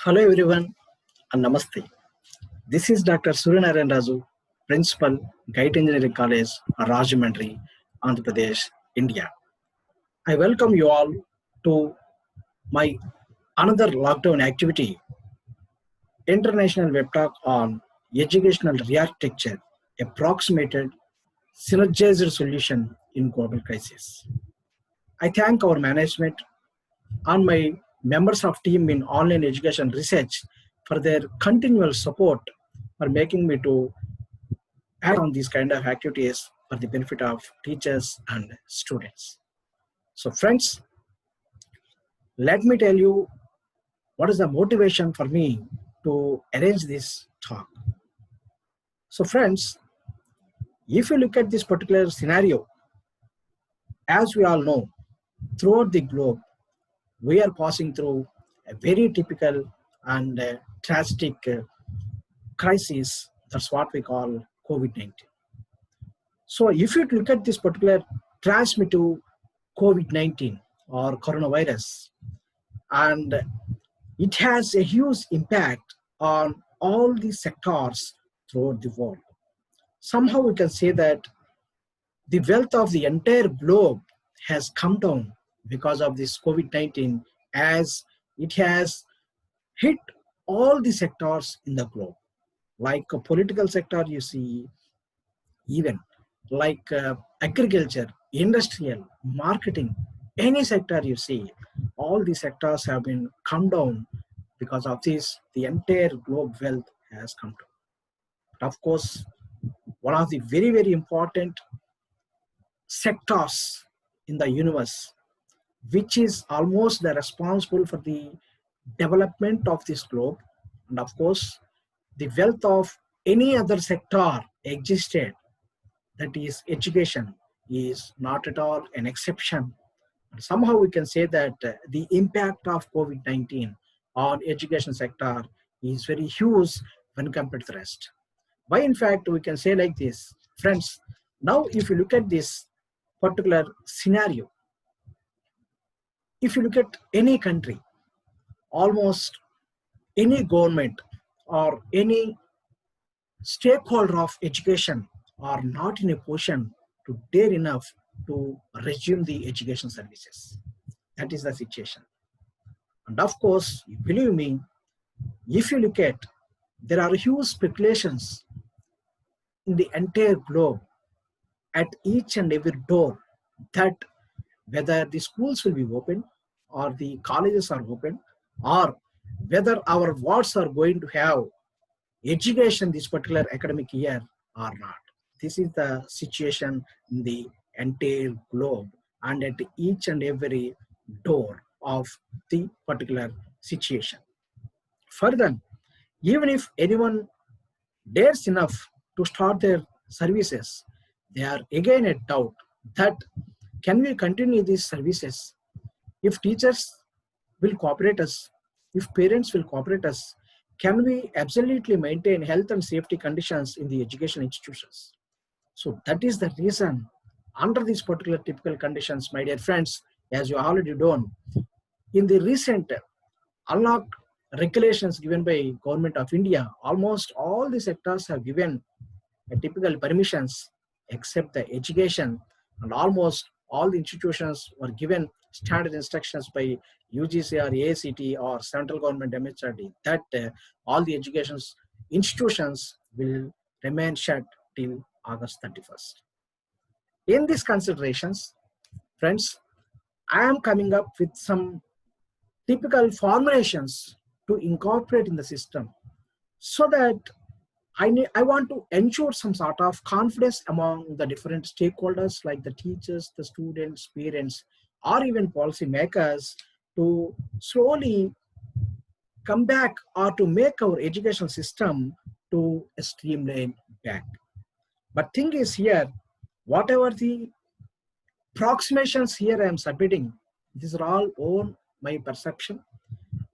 Hello everyone and Namaste. This is Dr. Suryanarayana Raju, Principal, Guide Engineering College, Rajahmundry, Andhra Pradesh, India. I welcome you all to my another lockdown activity, International Web Talk on Educational Re-architecture, Approximated Synergized Solution in Global Crisis. I thank our management and my members of team in online education research for their continual support for making me to add on these kind of activities for the benefit of teachers and students. So friends, let me tell you what is the motivation for me to arrange this talk. So friends, if you look at this particular scenario, as we all know, throughout the globe, we are passing through a very typical and tragic crisis. That's what we call COVID-19. So if you look at this particular transmitted COVID-19 or coronavirus, and it has a huge impact on all the sectors throughout the world. Somehow we can say that the wealth of the entire globe has come down because of this COVID-19, as it has hit all the sectors in the globe. Like a political sector, you see, even like agriculture, industrial, marketing, any sector you see, all these sectors have been come down. Because of this, the entire globe wealth has come down. But of course, one of the very, very important sectors in the universe, which is almost the responsible for the development of this globe, and of course, the wealth of any other sector existed, that is education, is not at all an exception. Somehow we can say that the impact of COVID-19 on education sector is very huge when compared to the rest. Why in fact we can say like this, friends, now if you look at this particular scenario, if you look at any country, almost any government or any stakeholder of education are not in a position to dare enough to resume the education services. That is the situation. And of course, believe me, if you look at, there are huge speculations in the entire globe at each and every door that whether the schools will be open or the colleges are open, or whether our wards are going to have education this particular academic year or not. This is the situation in the entire globe and at each and every door of the particular situation. Further, even if anyone dares enough to start their services, they are again at doubt that can we continue these services if teachers will cooperate us, if parents will cooperate us, can we absolutely maintain health and safety conditions in the education institutions? So that is the reason, under these particular typical conditions, my dear friends, as you already know, in the recent unlock regulations given by Government of India, almost all the sectors have given typical permissions except the education, and almost all the institutions were given standard instructions by UGC or AICT or central government MHRD that all the education institutions will remain shut till August 31st. In these considerations, friends, I am coming up with some typical formulations to incorporate in the system so that I want to ensure some sort of confidence among the different stakeholders like the teachers, the students, parents, or even policy makers to slowly come back or to make our education system to a streamline back. But thing is here, whatever the approximations here I am submitting, these are all on my perception,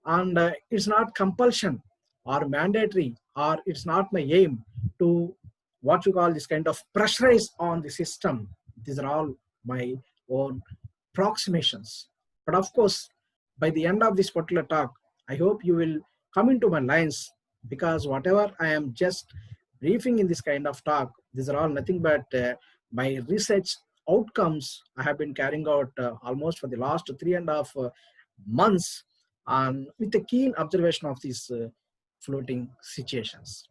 and it's not compulsion or mandatory, or it's not my aim to what you call this kind of pressurize on the system. These are all my own approximations. But of course, by the end of this particular talk, I hope you will come into my lines, because whatever I am just briefing in this kind of talk, these are all nothing but my research outcomes I have been carrying out almost for the last 3.5 months, and with a keen observation of these floating situations.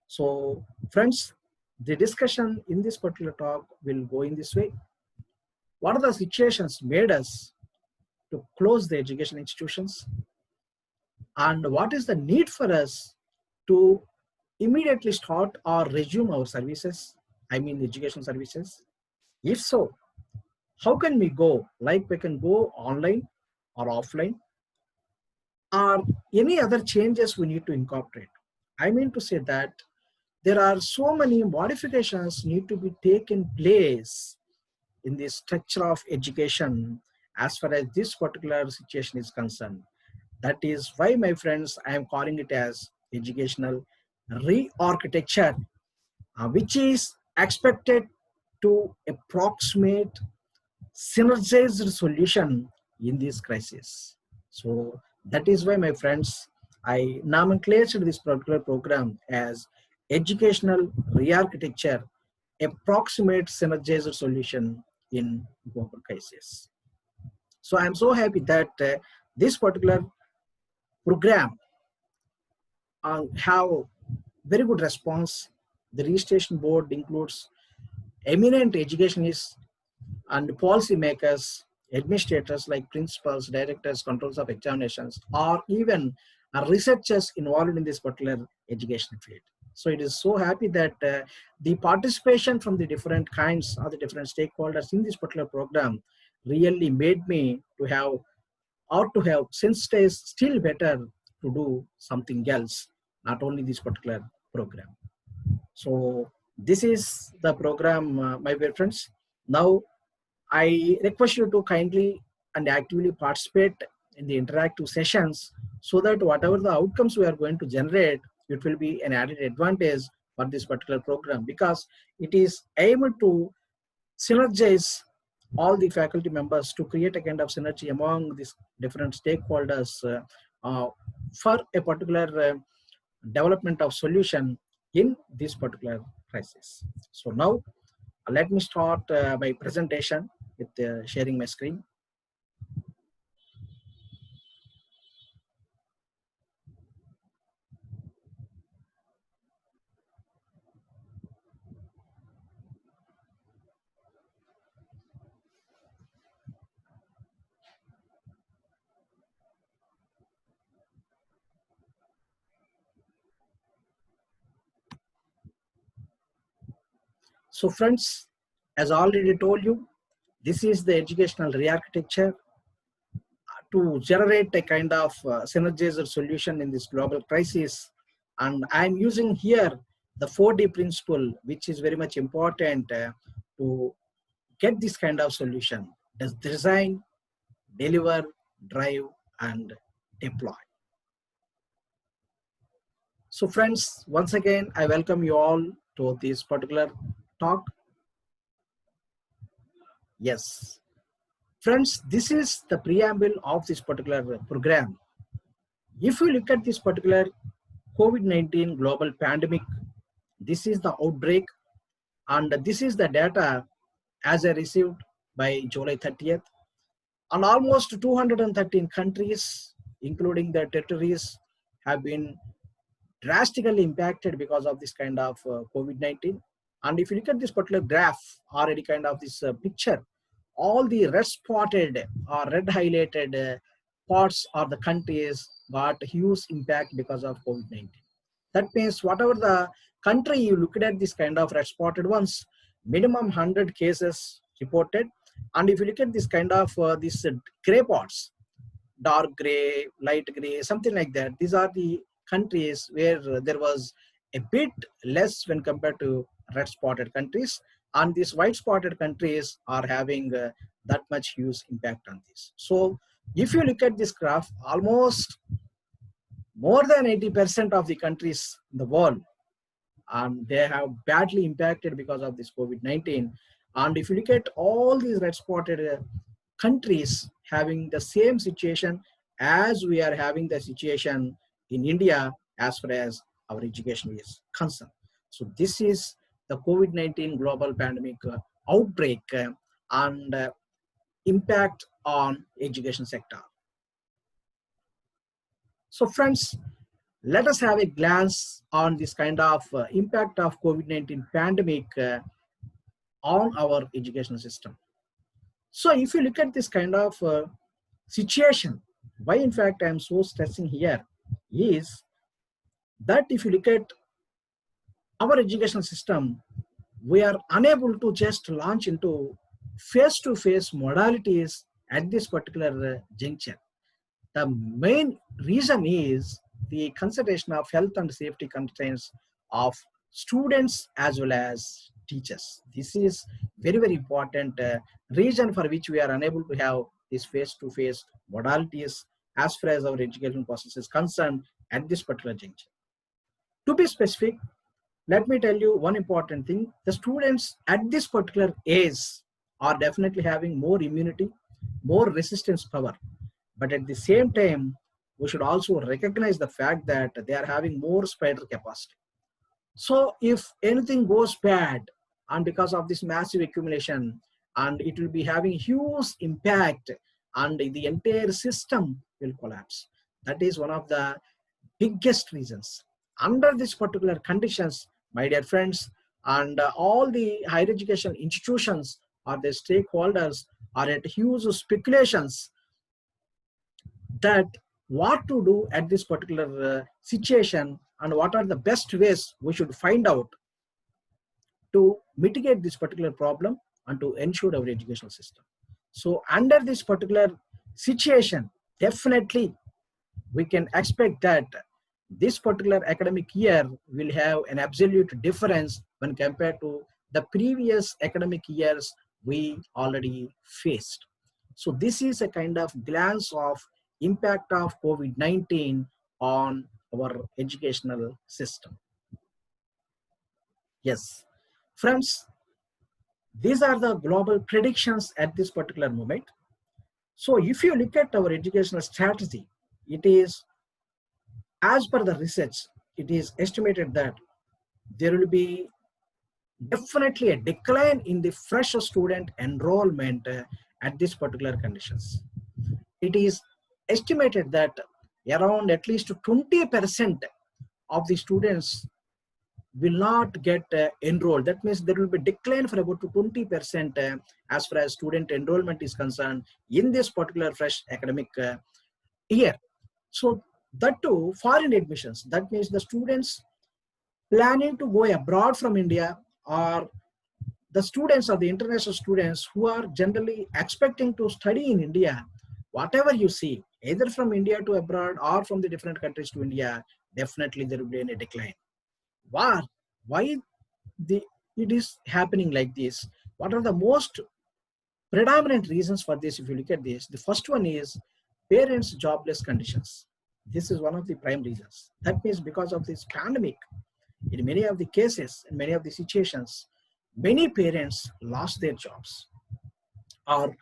So, friends, the discussion in this particular talk will go in this way. What are the situations made us to close the education institutions? And what is the need for us to immediately start or resume our services? I mean, education services. If so, how can we go? Like we can go online or offline, or any other changes we need to incorporate. I mean to say that there are so many modifications need to be taken place in the structure of education as far as this particular situation is concerned. That is why, my friends, I am calling it as educational re-architecture, which is expected to approximate synergized solution in this crisis. So that is why, my friends, I nomenclated this particular program as educational re-architecture, approximate synergized solution in global crisis. So I'm so happy that this particular program have very good response. The registration board includes eminent educationists and policymakers, administrators like principals, directors, controls of examinations, or even researchers involved in this particular education field. So it is so happy that the participation from the different kinds or the different stakeholders in this particular program really made me to have, or to have sensitized still better to do something else, not only this particular program. So this is the program, my dear friends. Now I request you to kindly and actively participate in the interactive sessions, so that whatever the outcomes we are going to generate, it will be an added advantage for this particular program, because it is able to synergize all the faculty members to create a kind of synergy among these different stakeholders for a particular development of solution in this particular crisis. So now let me start my presentation with sharing my screen. So friends, as I already told you, this is the educational re-architecture to generate a kind of synergized solution in this global crisis. And I'm using here the 4D principle, which is very much important to get this kind of solution. Does design, deliver, drive, and deploy. So friends, once again, I welcome you all to this particular talk. Yes. Friends, this is the preamble of this particular program. If you look at this particular COVID-19 global pandemic, this is the outbreak, and this is the data as I received by July 30th. And almost 213 countries, including the territories, have been drastically impacted because of this kind of COVID-19. And if you look at this particular graph or any kind of this picture, all the red spotted or red highlighted parts of the countries got huge impact because of COVID-19. That means whatever the country you look at this kind of red spotted ones, minimum 100 cases reported. And if you look at this kind of these gray parts, dark gray, light gray, something like that, these are the countries where there was a bit less when compared to red spotted countries, and these white spotted countries are having that much huge impact on this. So if you look at this graph, almost more than 80% of the countries in the world, and they have badly impacted because of this COVID-19. And if you look at all these red spotted countries having the same situation as we are having the situation in India as far as our education is concerned. So this is the COVID-19 global pandemic outbreak and impact on education sector. So friends, let us have a glance on this kind of impact of COVID-19 pandemic on our education system. So if you look at this kind of situation, why in fact I am so stressing here is that if you look at our education system, we are unable to just launch into face-to-face modalities at this particular juncture. The main reason is the consideration of health and safety constraints of students as well as teachers. This is very, very important reason for which we are unable to have these face-to-face modalities as far as our education process is concerned at this particular juncture. To be specific, let me tell you one important thing. The students at this particular age are definitely having more immunity, more resistance power. But at the same time, we should also recognize the fact that they are having more spider capacity. So if anything goes bad, and because of this massive accumulation, and it will be having huge impact, and the entire system will collapse. That is one of the biggest reasons. Under these particular conditions, my dear friends, and all the higher education institutions or the stakeholders are at huge speculations that what to do at this particular situation and what are the best ways we should find out to mitigate this particular problem and to ensure our educational system. So under this particular situation, definitely we can expect that this particular academic year will have an absolute difference when compared to the previous academic years we already faced. So this is a kind of glance of impact of COVID-19 on our educational system. Yes, friends, these are the global predictions at this particular moment. So if you look at our educational strategy, it is, as per the research, it is estimated that there will be definitely a decline in the fresh student enrollment at this particular conditions. It is estimated that around at least 20% of the students will not get enrolled. That means there will be decline for about 20% as far as student enrollment is concerned in this particular fresh academic year. So that too, foreign admissions, that means the students planning to go abroad from India, or the students or the international students who are generally expecting to study in India, whatever you see, either from India to abroad or from the different countries to India, definitely there will be a decline. Why it is happening like this? What are the most predominant reasons for this? If you look at this, the first one is parents' jobless conditions. This is one of the prime reasons. That means because of this pandemic, in many of the cases, in many of the situations, many parents lost their jobs, or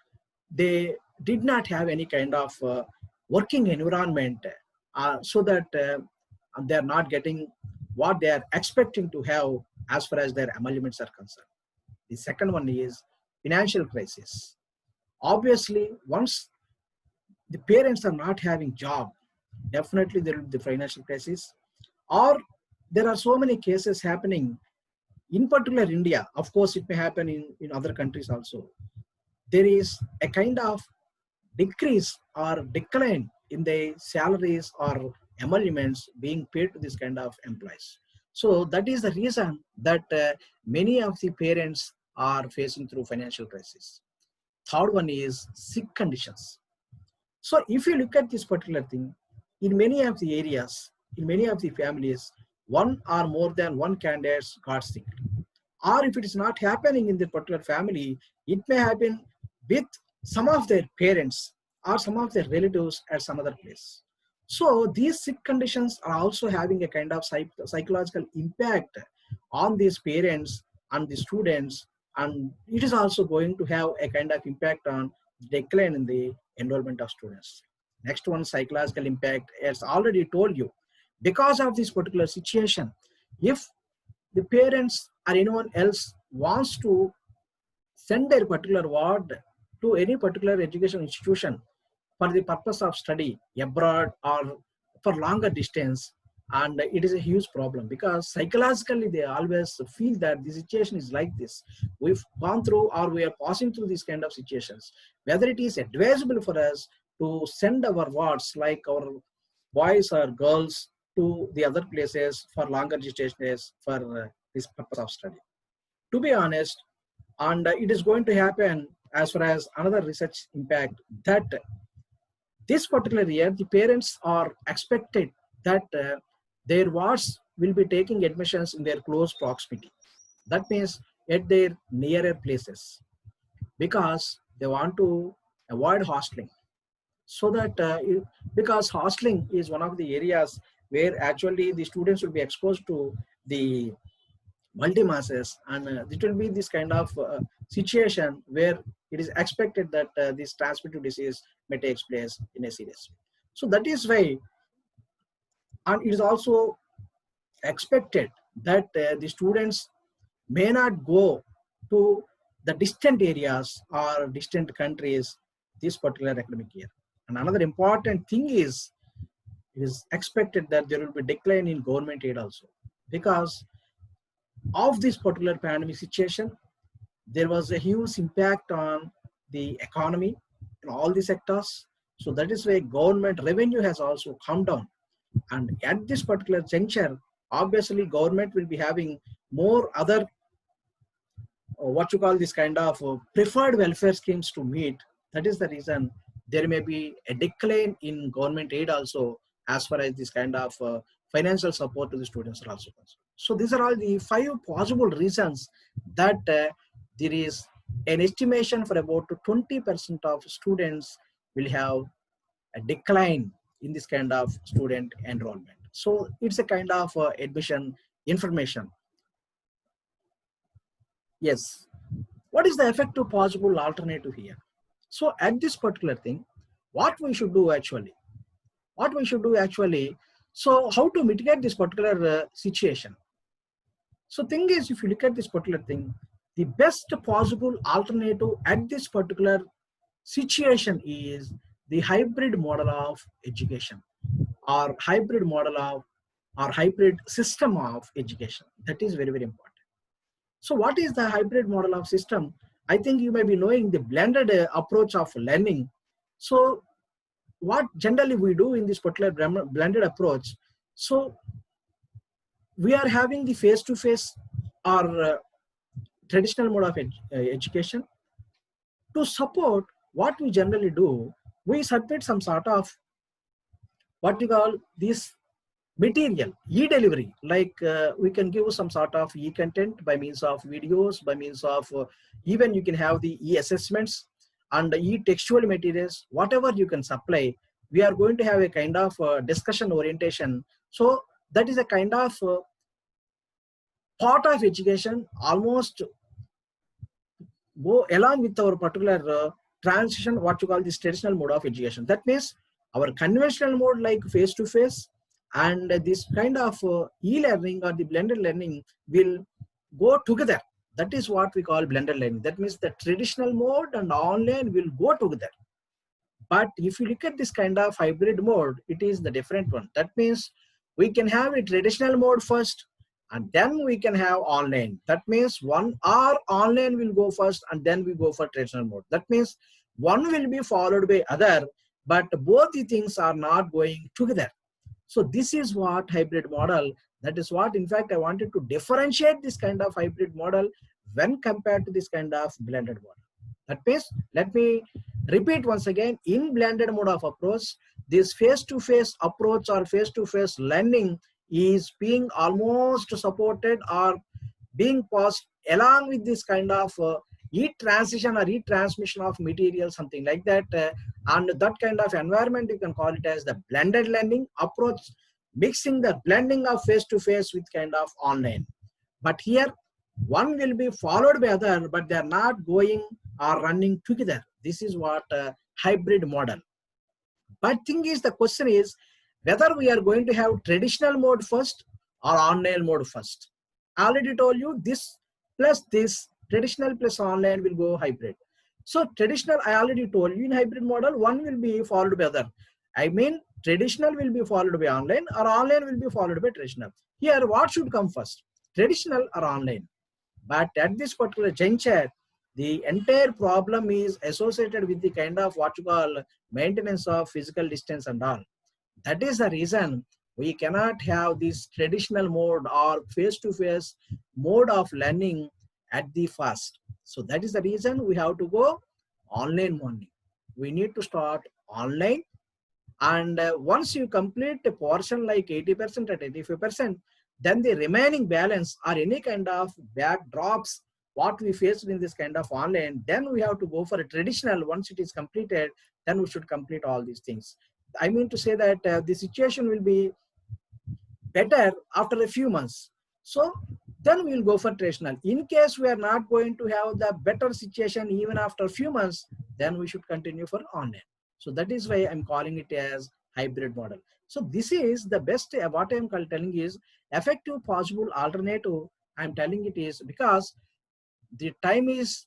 they did not have any kind of working environment, so that they are not getting what they are expecting to have as far as their emoluments are concerned. The second one is financial crisis. Obviously, once the parents are not having job, definitely there will be the financial crisis. Or there are so many cases happening, in particular India. Of course, it may happen in other countries also. There is a kind of decrease or decline in the salaries or emoluments being paid to this kind of employees. So that is the reason that many of the parents are facing through financial crisis. Third one is sick conditions. So if you look at this particular thing, in many of the areas, in many of the families, one or more than one candidates got sick. Or if it is not happening in the particular family, it may happen with some of their parents or some of their relatives at some other place. So these sick conditions are also having a kind of psychological impact on these parents and the students, and it is also going to have a kind of impact on decline in the enrollment of students. Next one, psychological impact. As already told you, Because of this particular situation, if the parents or anyone else wants to send their particular ward to any particular education institution for the purpose of study abroad or for longer distance, and it is a huge problem because psychologically they always feel that the situation is like this. We've gone through or we are passing through these kind of situations, whether it is advisable for us to send our wards like our boys or girls to the other places for longer distances for this purpose of study. To be honest, and it is going to happen as far as another research impact, that this particular year the parents are expected that their wards will be taking admissions in their close proximity, that means at their nearer places, because they want to avoid hosteling. So that because hosteling is one of the areas where actually the students will be exposed to the multi-masses, and it will be this kind of situation where it is expected that this transmitted disease may take place in a serious way. So that is why, and it is also expected that the students may not go to the distant areas or distant countries this particular academic year. And another important thing is, it is expected that there will be decline in government aid also, because of this particular pandemic situation. There was a huge impact on the economy in all the sectors. So that is why government revenue has also come down. And at this particular juncture, obviously government will be having more other what you call this kind of preferred welfare schemes to meet. That is the reason there may be a decline in government aid also, as far as this kind of financial support to the students are also concerned. So these are all the 5 possible reasons that there is an estimation for about 20% of students will have a decline in this kind of student enrollment. So it's a kind of admission information. Yes. What is the effective possible alternative here? So at this particular thing, what we should do actually, so how to mitigate this particular situation? So thing is, if you look at this particular thing, the best possible alternative at this particular situation is the hybrid model of education, or hybrid model of, or hybrid system of education. That is very, very important. So what is the hybrid model of system? I think you may be knowing the blended approach of learning. So what generally we do in this particular blended approach, so we are having the face-to-face or traditional mode of education. To support what we generally do, we submit some sort of what we call this material, e-delivery, like we can give some sort of e-content by means of videos, by means of even you can have the e-assessments and e-textual materials, whatever you can supply. We are going to have a kind of discussion orientation. So that is a kind of part of education, almost go along with our particular transition, what you call this traditional mode of education. That means our conventional mode like face-to-face and this kind of e-learning or the blended learning will go together. That is what we call blended learning. That means the traditional mode and online will go together. But if you look at this kind of hybrid mode, it is the different one. That means we can have a traditional mode first, and then we can have online. That means one or online will go first, and then we go for traditional mode. That means one will be followed by other, but both the things are not going together. So this is what hybrid model. That is what, in fact, I wanted to differentiate this kind of hybrid model when compared to this kind of blended model. That means, let me repeat once again, in blended mode of approach, this face-to-face approach or face-to-face learning is being almost supported or being passed along with this kind of e-transition or e-transmission of material, something like that. And that kind of environment, you can call it as the blended learning approach, mixing the blending of face-to-face with kind of online. But here, one will be followed by other, but they are not going or running together. This is what hybrid model. But thing is, the question is, whether we are going to have traditional mode first or online mode first. I already told you this plus this, traditional plus online will go hybrid. So traditional, I already told you in hybrid model, one will be followed by other. I mean, traditional will be followed by online or online will be followed by traditional. Here, what should come first? Traditional or online? But at this particular juncture, the entire problem is associated with the kind of what you call maintenance of physical distance and all. That is the reason we cannot have this traditional mode or face-to-face mode of learning at the first. So that is the reason we have to go online only. We need to start online, and once you complete a portion like 80% or 85%, then the remaining balance or any kind of backdrops what we faced in this kind of online, then we have to go for a traditional. Once it is completed, then we should complete all these things. I mean to say that the situation will be better after a few months. So then we will go for traditional. In case we are not going to have the better situation even after a few months, then we should continue for online. So that is why I'm calling it as hybrid model. So this is the best, what I'm telling is effective possible alternative. I'm telling it is because the time is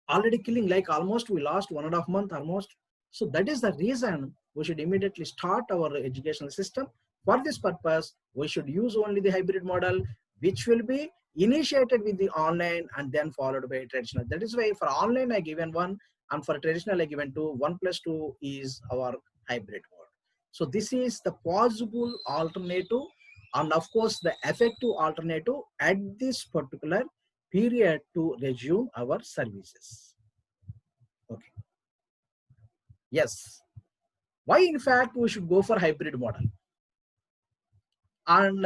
already killing, like almost we lost 1.5 months almost. So that is the reason we should immediately start our educational system. For this purpose, we should use only the hybrid model, which will be initiated with the online and then followed by traditional. That is why for online I given 1 and for traditional I given 2. 1 plus 2 is our hybrid mode. So this is the possible alternative and of course the effective alternative at this particular period to resume our services. Okay. Yes. Why in fact we should go for hybrid model? And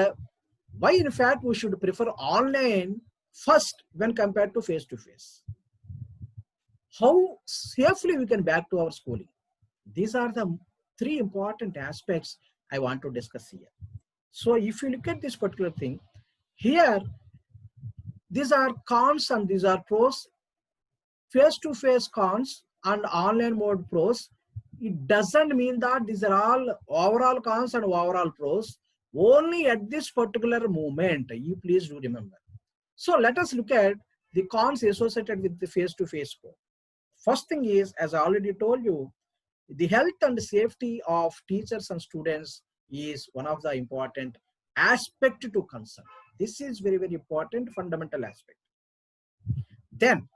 why in fact we should prefer online first when compared to face-to-face? How safely we can back to our schooling? These are the 3 important aspects I want to discuss here. So if you look at this particular thing, here these are cons and these are pros. Face-to-face cons and online mode pros. It doesn't mean that these are all overall cons and overall pros. Only at this particular moment, you please do remember. So let us look at the cons associated with the face-to-face mode. First thing is, as I already told you, the health and safety of teachers and students is one of the important aspect to concern. This is very, very important fundamental aspect. Then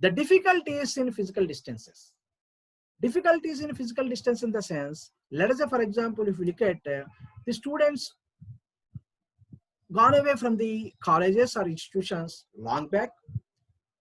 the difficulties in physical distances. Difficulties in physical distance in the sense, let us say for example, if you look at the students gone away from the colleges or institutions long back,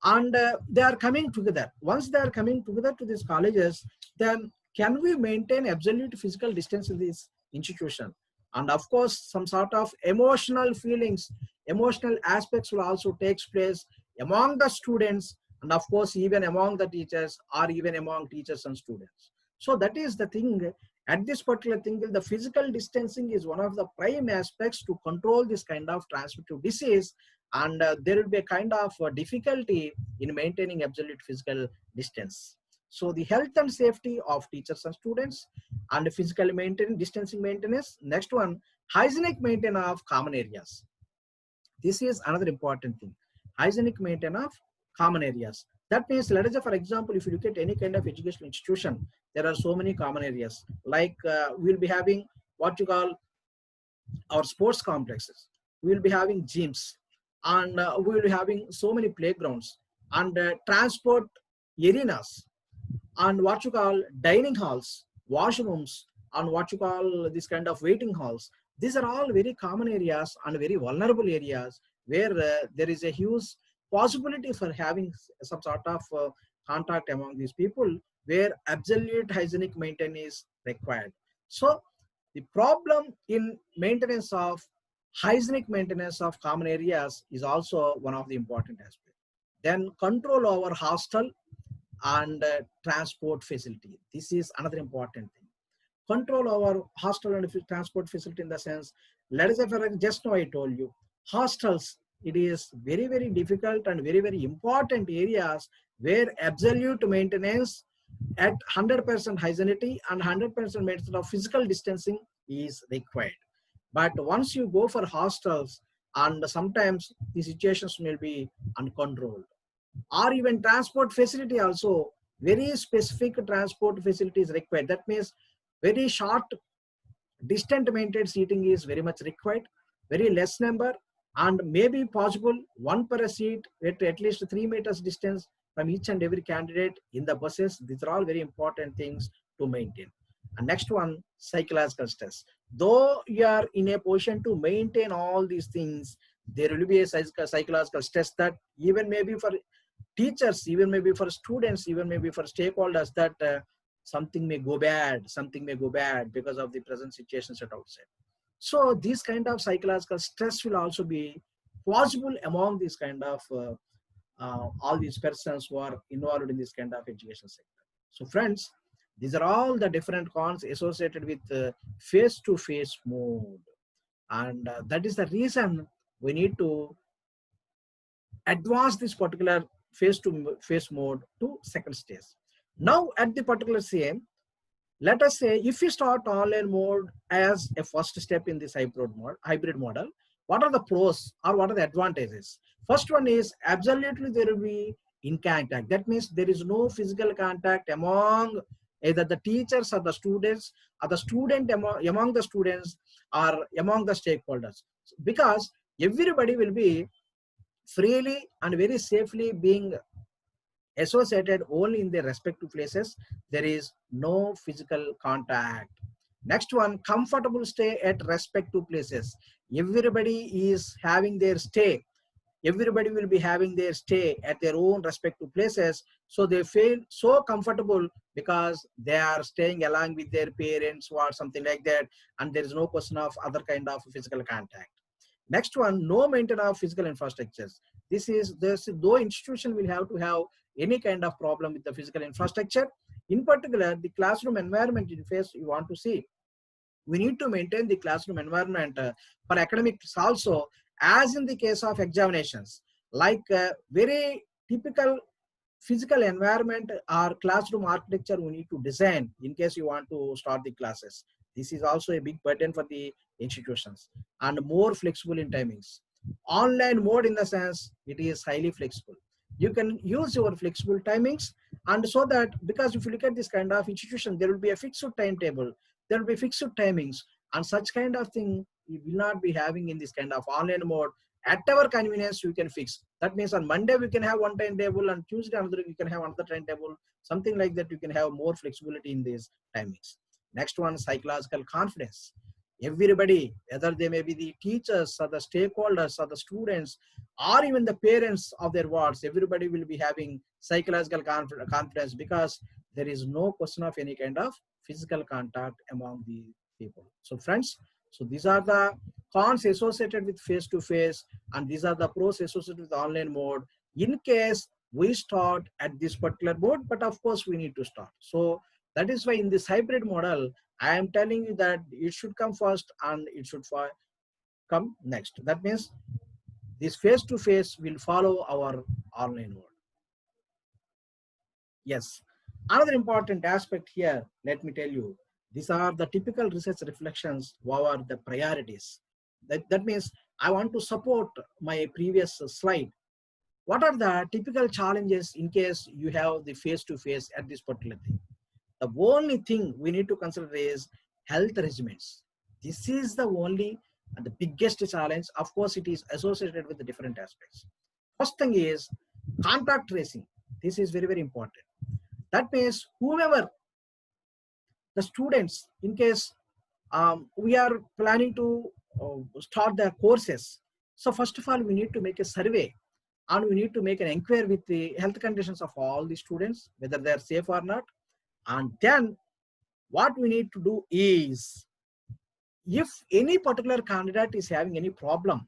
and they are coming together. Once they are coming together to these colleges, then can we maintain absolute physical distance in this institution? And of course, some sort of emotional feelings, emotional aspects will also take place among the students, and of course, even among the teachers or even among teachers and students. So that is the thing. At this particular thing, the physical distancing is one of the prime aspects to control this kind of transmittive disease, and there will be a kind of difficulty in maintaining absolute physical distance. So the health and safety of teachers and students and physical maintenance, distancing maintenance. Next one, hygienic maintenance of common areas. This is another important thing. Hygienic maintenance of common areas. That means, let us say for example, if you look at any kind of educational institution, there are so many common areas. Like we'll be having what you call our sports complexes. We'll be having gyms, and we'll be having so many playgrounds and transport arenas, and what you call dining halls, washrooms, and what you call this kind of waiting halls. These are all very common areas and very vulnerable areas where there is a huge possibility for having some sort of contact among these people, where absolute hygienic maintenance is required. So the problem in maintenance of hygienic maintenance of common areas is also one of the important aspects. Then control over hostel and transport facility. This is another important thing. Control over hostel and transport facility in the sense, let us say for just now I told you, hostels, it is very, very difficult and very, very important areas where absolute maintenance at 100% hygienity and 100% method of physical distancing is required. But once you go for hostels, and sometimes the situations may be uncontrolled, or even transport facility also, very specific transport facility is required. That means very short distant maintained seating is very much required, very less number, and maybe possible one per seat at least 3 meters distance from each and every candidate in the buses. These are all very important things to maintain. And next one, psychological stress. Though you are in a position to maintain all these things, there will be a psychological stress that even maybe for teachers, even maybe for students, even maybe for stakeholders, that something may go bad because of the present situations at outside. So this kind of psychological stress will also be possible among these kind of all these persons who are involved in this kind of education sector. So friends, these are all the different cons associated with face-to-face mode, and that is the reason we need to advance this particular face-to-face mode to second stage. Now at the particular same, let us say if we start online mode as a first step in this hybrid model, what are the pros or what are the advantages? First one is absolutely there will be in contact. That means there is no physical contact among either the teachers or the students, or the student among the students, or among the stakeholders, because everybody will be freely and very safely being associated only in their respective places. There is no physical contact. Next one, comfortable stay at respective places. Everybody is having their stay. Everybody will be having their stay at their own respective places. So they feel so comfortable because they are staying along with their parents or something like that. And there is no question of other kind of physical contact. Next one, no maintenance of physical infrastructures. This though institution will have to have any kind of problem with the physical infrastructure. In particular, the classroom environment interface you want to see. We need to maintain the classroom environment for academics also, as in the case of examinations, like very typical physical environment or classroom architecture we need to design in case you want to start the classes. This is also a big burden for the institutions. And more flexible in timings. Online mode, in the sense it is highly flexible. You can use your flexible timings, and so that, because if you look at this kind of institution, there will be a fixed timetable, there will be fixed timings, and such kind of thing you will not be having in this kind of online mode. At our convenience you can fix. That means on Monday we can have one timetable, and Tuesday another we can have another timetable, something like that. You can have more flexibility in these timings. Next one, psychological confidence. Everybody, whether they may be the teachers or the stakeholders or the students or even the parents of their wards, everybody will be having psychological confidence, because there is no question of any kind of physical contact among the people. So friends, so these are the cons associated with face-to-face, and these are the pros associated with online mode in case we start at this particular mode. But of course we need to start. So that is why in this hybrid model, I am telling you that it should come first and it should come next. That means this face-to-face will follow our online mode. Yes. Another important aspect here, let me tell you, these are the typical research reflections over the priorities. That means I want to support my previous slide. What are the typical challenges in case you have the face-to-face at this particular thing? The only thing we need to consider is health regimens. This is the only and the biggest challenge. Of course, it is associated with the different aspects. First thing is contact tracing. This is very, very important. That means whoever the students, in case we are planning to start the courses. So first of all, we need to make a survey, and we need to make an inquiry with the health conditions of all the students, whether they are safe or not. And then what we need to do is, if any particular candidate is having any problem,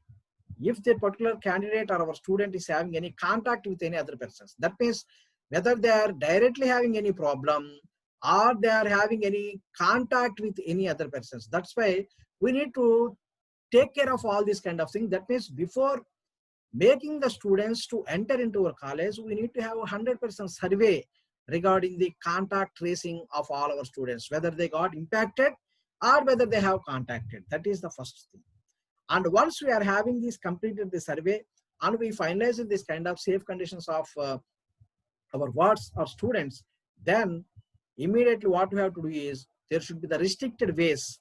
if that particular candidate or our student is having any contact with any other persons, that means whether they are directly having any problem or they are having any contact with any other persons. That's why we need to take care of all these kind of things. That means before making the students to enter into our college, we need to have a 100% survey regarding the contact tracing of all our students, whether they got impacted or whether they have contacted. That is the first thing. And once we are having this completed the survey and we finalize this kind of safe conditions of our wards or students, then immediately what we have to do is there should be the restricted ways.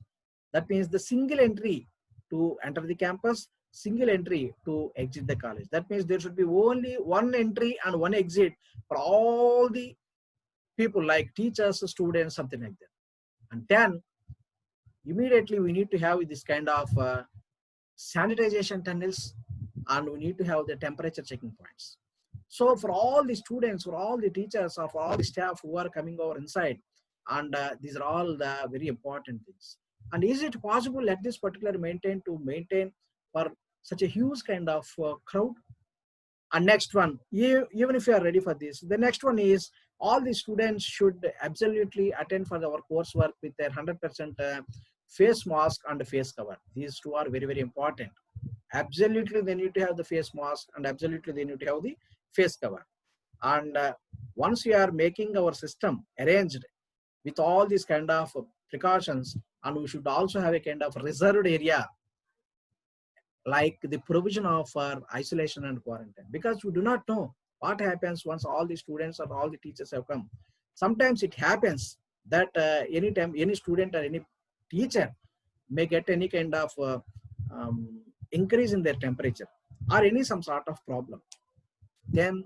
That means the single entry to enter the campus, single entry to exit the college. That means there should be only one entry and one exit for all the people like teachers, students, something like that. And then immediately we need to have this kind of sanitization tunnels, and we need to have the temperature checking points. So for all the students, for all the teachers, or for all the staff who are coming over inside, and these are all the very important things. And is it possible at this particular maintain for such a huge kind of crowd? And next one, even if you are ready for this, the next one is all the students should absolutely attend for our coursework with their 100% face mask and face cover. These two are very, very important. Absolutely, they need to have the face mask, and absolutely they need to have the face cover. And once we are making our system arranged with all these kind of precautions, and we should also have a kind of reserved area like the provision of isolation and quarantine, because we do not know what happens once all the students or all the teachers have come. Sometimes it happens that anytime any student or any teacher may get any kind of increase in their temperature or any some sort of problem. Then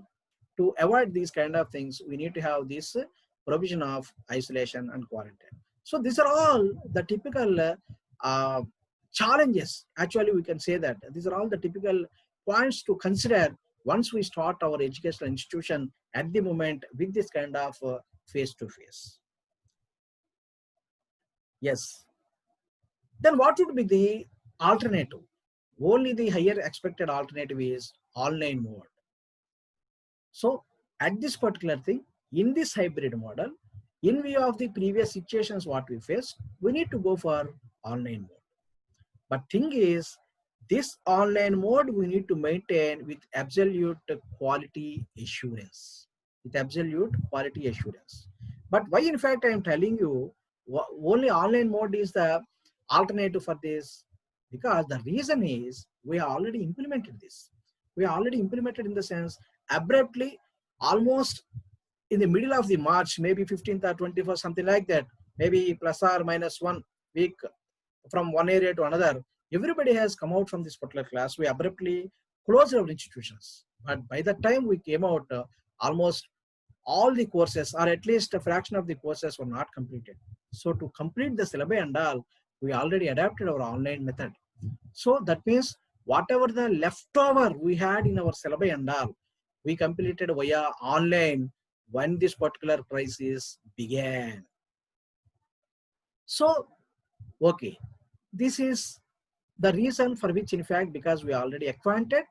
to avoid these kind of things, we need to have this provision of isolation and quarantine. So these are all the typical challenges. Actually, we can say that these are all the typical points to consider once we start our educational institution at the moment with this kind of face-to-face. Yes. Then what would be the alternative? Only the higher expected alternative is online mode. So at this particular thing, in this hybrid model, in view of the previous situations what we faced, we need to go for online mode. But thing is, this online mode we need to maintain with absolute quality assurance. With absolute quality assurance. But why in fact I am telling you only online mode is the alternative for this? Because the reason is we have already implemented this. We are already implemented in the sense abruptly, almost in the middle of the March, maybe 15th or 21st, something like that, maybe plus or minus 1 week from one area to another, everybody has come out from this particular class. We abruptly closed our institutions. But by the time we came out, almost all the courses, or at least a fraction of the courses, were not completed. So to complete the syllabi and all, we already adapted our online method. So that means whatever the leftover we had in our syllabi and all, we completed via online when this particular crisis began. So, okay, this is the reason for which, in fact, because we are already acquainted,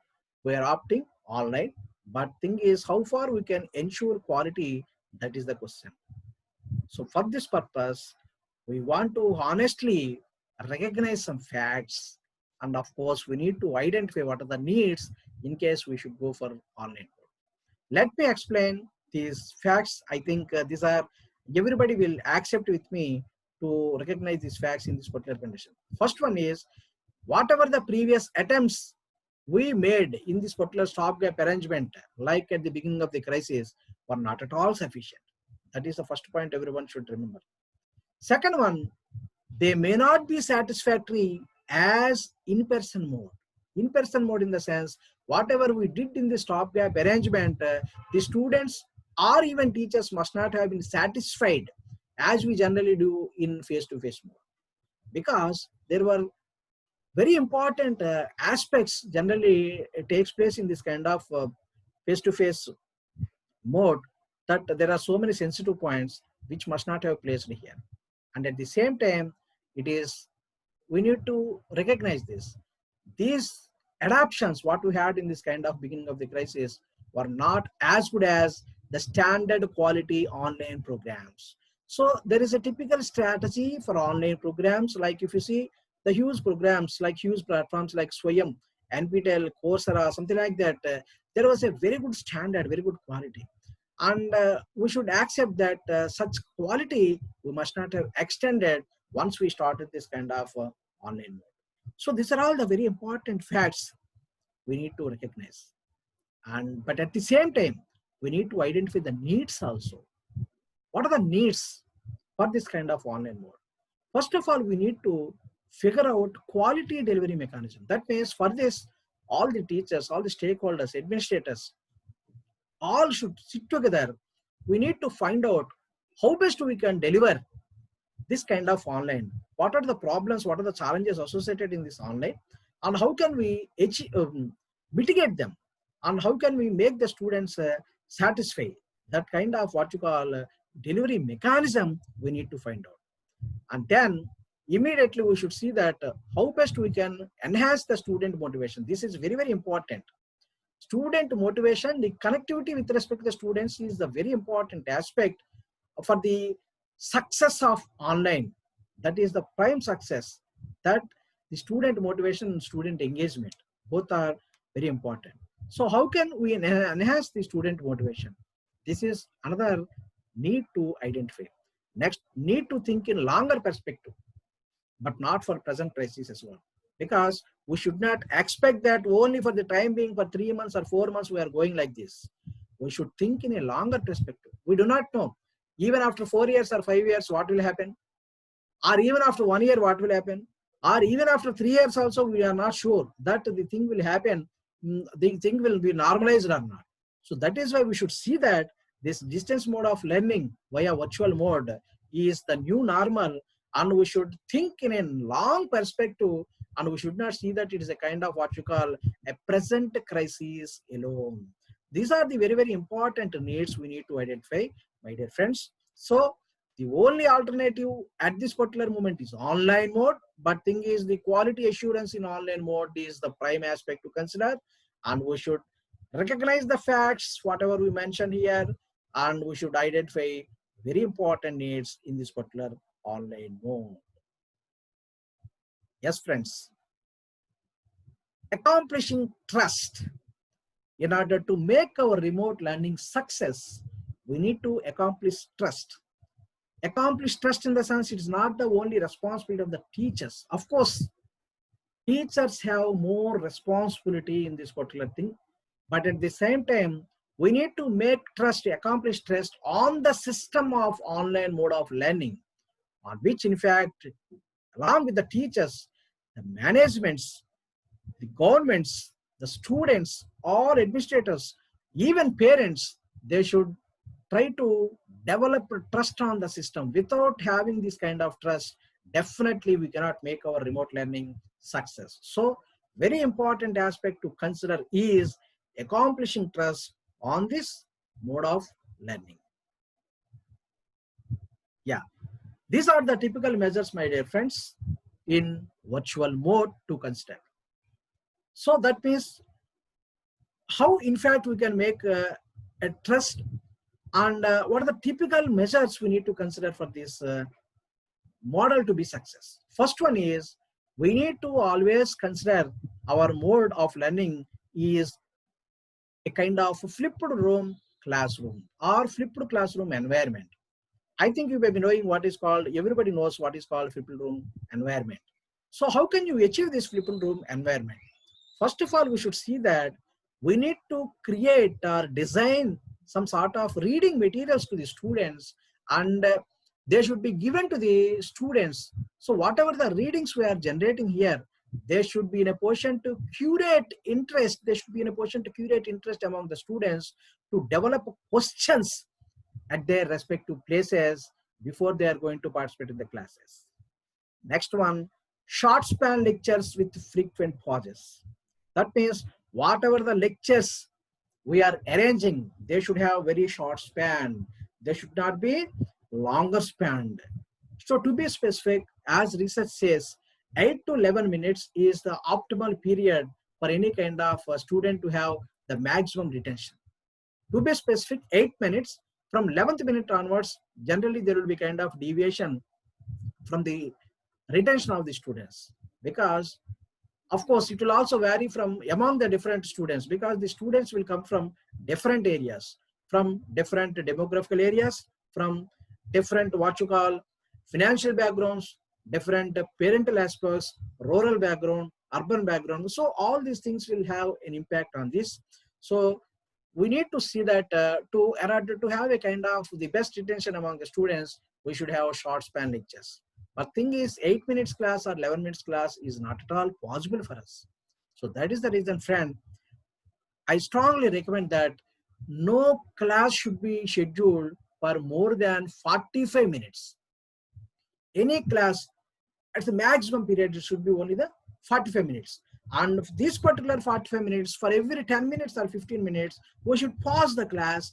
we are opting online. But thing is, how far we can ensure quality, that is the question. So for this purpose, we want to honestly recognize some facts. And of course, we need to identify what are the needs in case we should go for online. Let me explain these facts. I think these are, everybody will accept with me to recognize these facts in this particular condition. First one is, whatever the previous attempts we made in this particular stopgap arrangement, like at the beginning of the crisis, were not at all sufficient. That is the first point everyone should remember. Second one, they may not be satisfactory as in-person mode. In-person mode in the sense, whatever we did in the stopgap arrangement, the students or even teachers must not have been satisfied as we generally do in face-to-face mode. Because there were very important aspects generally takes place in this kind of face-to-face mode, that there are so many sensitive points which must not have placed here. And at the same time, it is, we need to recognize this. These adaptations, what we had in this kind of beginning of the crisis, were not as good as the standard quality online programs. So there is a typical strategy for online programs. Like if you see the huge programs, like huge platforms like Swayam, NPTEL, Coursera, something like that, there was a very good standard, very good quality. And we should accept that such quality we must not have extended once we started this kind of online mode. So these are all the very important facts we need to recognize. And but at the same time, we need to identify the needs also. What are the needs for this kind of online mode? First of all, we need to figure out quality delivery mechanism. That means for this, all the teachers, all the stakeholders, administrators, all should sit together. We need to find out how best we can deliver this kind of online. What are the problems, what are the challenges associated in this online, and how can we mitigate them, and how can we make the students satisfy. That kind of what you call delivery mechanism we need to find out. And then immediately we should see that how best we can enhance the student motivation. This is very, very important. Student motivation, the connectivity with respect to the students is the very important aspect for the success of online. That is the prime success, that the student motivation and student engagement both are very important. So how can we enhance the student motivation? This is another need to identify. Next, need to think in longer perspective, but not for present crisis as well. Because we should not expect that only for the time being, for 3 months or 4 months we are going like this. We should think in a longer perspective. We do not know even after 4 years or 5 years what will happen, or even after 1 year what will happen, or even after 3 years also we are not sure that the thing will happen, the thing will be normalized or not. So that is why we should see that this distance mode of learning via virtual mode is the new normal, and we should think in a long perspective, and we should not see that it is a kind of what you call a present crisis alone. These are the very, very important needs we need to identify, my dear friends. So the only alternative at this particular moment is online mode, but thing is the quality assurance in online mode is the prime aspect to consider, and we should recognize the facts, whatever we mentioned here, and we should identify very important needs in this particular online mode. Yes, friends. Accomplishing trust. In order to make our remote learning success, we need to accomplish trust. Accomplish trust in the sense it is not the only responsibility of the teachers. Of course, teachers have more responsibility in this particular thing, but at the same time, we need to make trust, accomplish trust on the system of online mode of learning, on which in fact, along with the teachers, the managements, the governments, the students, all administrators, even parents, they should try to develop trust on the system. Without having this kind of trust, definitely we cannot make our remote learning success. So very important aspect to consider is accomplishing trust on this mode of learning. Yeah, these are the typical measures, my dear friends, in virtual mode to consider. So that means how in fact we can make a trust, and what are the typical measures we need to consider for this model to be success. First one is we need to always consider our mode of learning is a kind of flipped room classroom or flipped classroom environment. I think you may be knowing what is called, everybody knows what is called flipped room environment. So how can you achieve this flipped room environment? First of all, we should see that we need to create or design some sort of reading materials to the students, and they should be given to the students. So whatever the readings we are generating here, they should be in a position to curate interest. They should be in a position to curate interest among the students to develop questions at their respective places before they are going to participate in the classes. Next one, short span lectures with frequent pauses. That means whatever the lectures we are arranging, they should have very short span. They should not be longer span. So to be specific, as research says, 8 to 11 minutes is the optimal period for any kind of student to have the maximum retention. To be specific, 8 minutes. From 11th minute onwards, generally there will be kind of deviation from the retention of the students, because of course it will also vary from among the different students, because the students will come from different areas, from different demographical areas, from different what you call financial backgrounds, different parental aspects, rural background, urban background. So all these things will have an impact on this. So we need to see that in order to have a kind of the best retention among the students, we should have short span lectures. But thing is, 8 minutes class or 11 minutes class is not at all possible for us. So that is the reason, friend, I strongly recommend that no class should be scheduled for more than 45 minutes. Any class at the maximum period, it should be only the 45 minutes. And this particular 45 minutes, for every 10 minutes or 15 minutes, we should pause the class.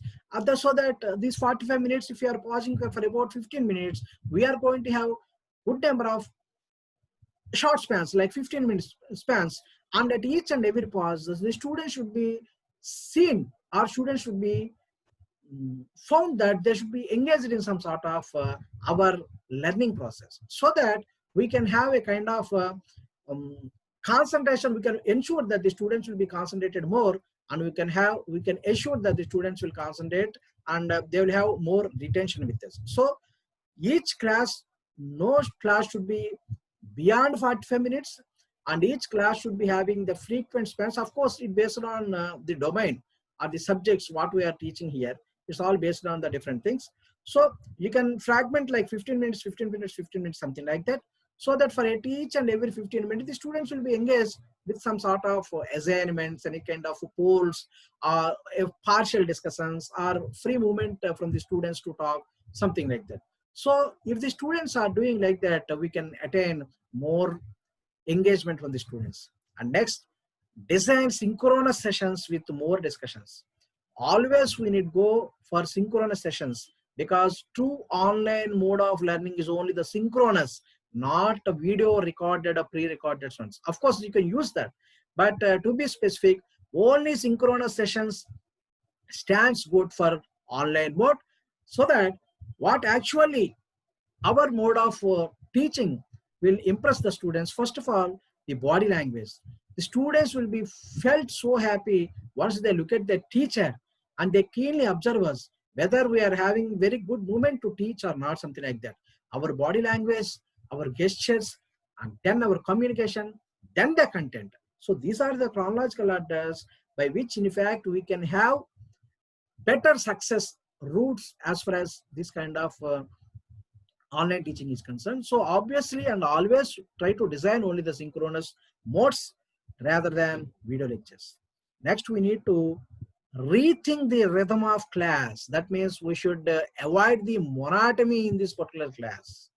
So that these 45 minutes, if you are pausing for about 15 minutes, we are going to have good number of short spans, like 15 minutes spans. And at each and every pause, the student should be seen, or students should be found that they should be engaged in some sort of our learning process, so that we can have a kind of concentration. We can ensure that the students will be concentrated more, and we can assure that the students will concentrate, and they will have more retention with us. So each class, no class should be beyond 45 minutes, and each class should be having the frequent spans. Of course, it based on the domain or the subjects what we are teaching here. It's all based on the different things. So you can fragment like 15 minutes, 15 minutes, 15 minutes, something like that. So that for each and every 15 minutes, the students will be engaged with some sort of assignments, any kind of polls, or partial discussions, or free movement from the students to talk, something like that. So if the students are doing like that, we can attain more engagement from the students. And next, design synchronous sessions with more discussions. Always we need go for synchronous sessions, because true online mode of learning is only the synchronous, not a video recorded or pre-recorded ones. Of course, you can use that, but to be specific, only synchronous sessions stands good for online mode, so that what actually our mode of teaching will impress the students. First of all, the body language. The students will be felt so happy once they look at the teacher and they keenly observe us, whether we are having very good movement to teach or not, something like that. Our body language, our gestures, and then our communication, then the content. So these are the chronological orders by which in fact we can have better success routes as far as this kind of online teaching is concerned. So obviously and always try to design only the synchronous modes rather than video lectures. Next, we need to rethink the rhythm of class. That means we should avoid the monotony in this particular class.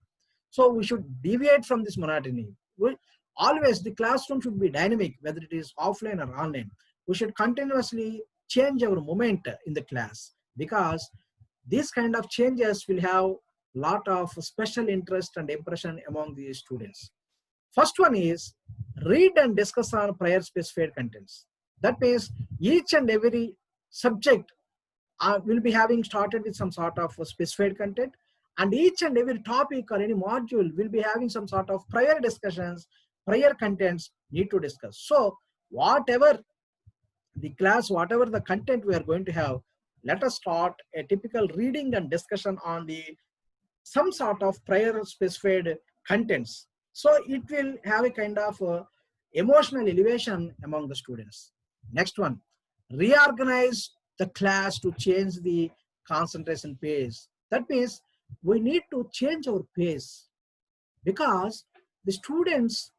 So we should deviate from this monotony. Always the classroom should be dynamic, whether it is offline or online. We should continuously change our moment in the class, because these kind of changes will have lot of special interest and impression among the students. First one is read and discuss on prior specified contents. That means each and every subject will be having started with some sort of specified content, and each and every topic or any module will be having some sort of prior discussions, prior contents need to discuss. So whatever the class, whatever the content we are going to have, let us start a typical reading and discussion on the some sort of prior specified contents. So it will have a kind of emotional elevation among the students. Next one, reorganize the class to change the concentration pace. That means we need to change our pace, because the students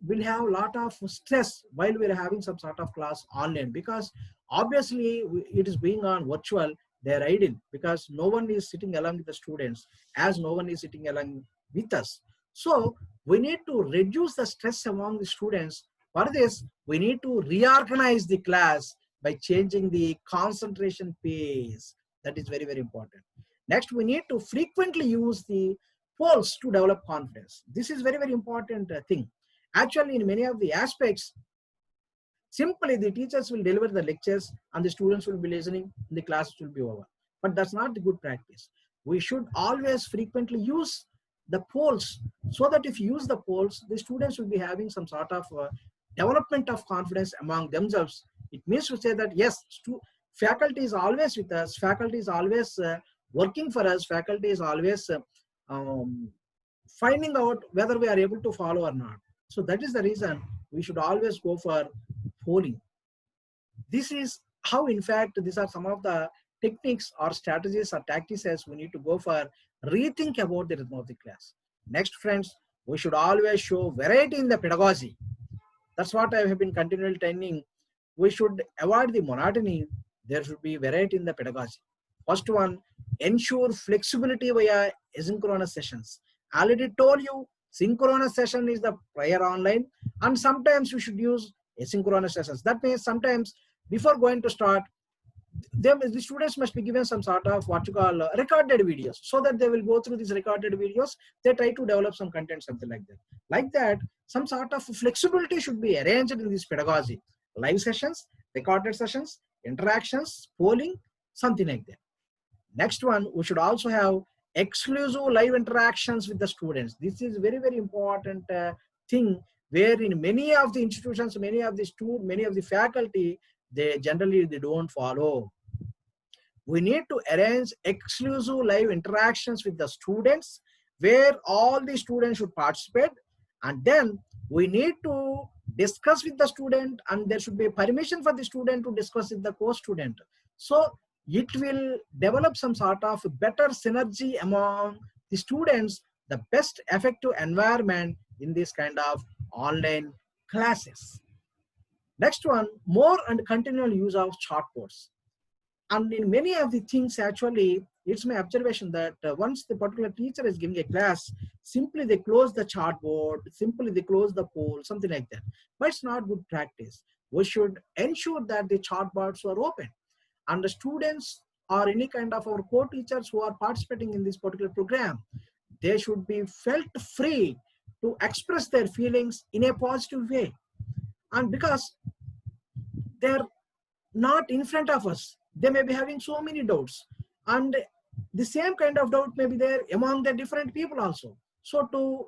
will have a lot of stress while we are having some sort of class online, because obviously it is being on virtual. They are idle because no one is sitting along with the students, as no one is sitting along with us. So we need to reduce the stress among the students. For this, we need to reorganize the class by changing the concentration pace. That is very, very important. Next, we need to frequently use the polls to develop confidence. This is very, very important thing. Actually, in many of the aspects, simply the teachers will deliver the lectures and the students will be listening and the class will be over. But that's not the good practice. We should always frequently use the polls, so that if you use the polls, the students will be having some sort of development of confidence among themselves. It means to say that yes, Faculty is always with us. Faculty is always working for us. Faculty is always um, finding out whether we are able to follow or not. So that is the reason we should always go for polling. This is how, in fact, these are some of the techniques or strategies or tactics as we need to go for rethink about the rhythm of the class. Next, friends, we should always show variety in the pedagogy. That's what I have been continually telling. We should avoid the monotony. There should be variety in the pedagogy. First one, ensure flexibility via asynchronous sessions. I already told you, synchronous session is the prior online, and sometimes we should use asynchronous sessions. That means sometimes before going to start, the students must be given some sort of what you call recorded videos, so that they will go through these recorded videos. They try to develop some content, something like that. Like that, some sort of flexibility should be arranged in this pedagogy. Live sessions, recorded sessions, interactions, polling, something like that. Next one, we should also have exclusive live interactions with the students. This is very, very important thing, where in many of the institutions, many of the faculty, they generally they don't follow. We need to arrange exclusive live interactions with the students, where all the students should participate, and then we need to discuss with the student, and there should be permission for the student to discuss with the co-student. So it will develop some sort of better synergy among the students, the best effective environment in this kind of online classes. Next one, more and continual use of chalkboards. And in many of the things, actually, it's my observation that once the particular teacher is giving a class, simply they close the chartboard, simply they close the poll, something like that. But it's not good practice. We should ensure that the chartboards are open, and the students or any kind of our co-teachers who are participating in this particular program, they should be felt free to express their feelings in a positive way. And because they're not in front of us, they may be having so many doubts, and the same kind of doubt may be there among the different people also. So to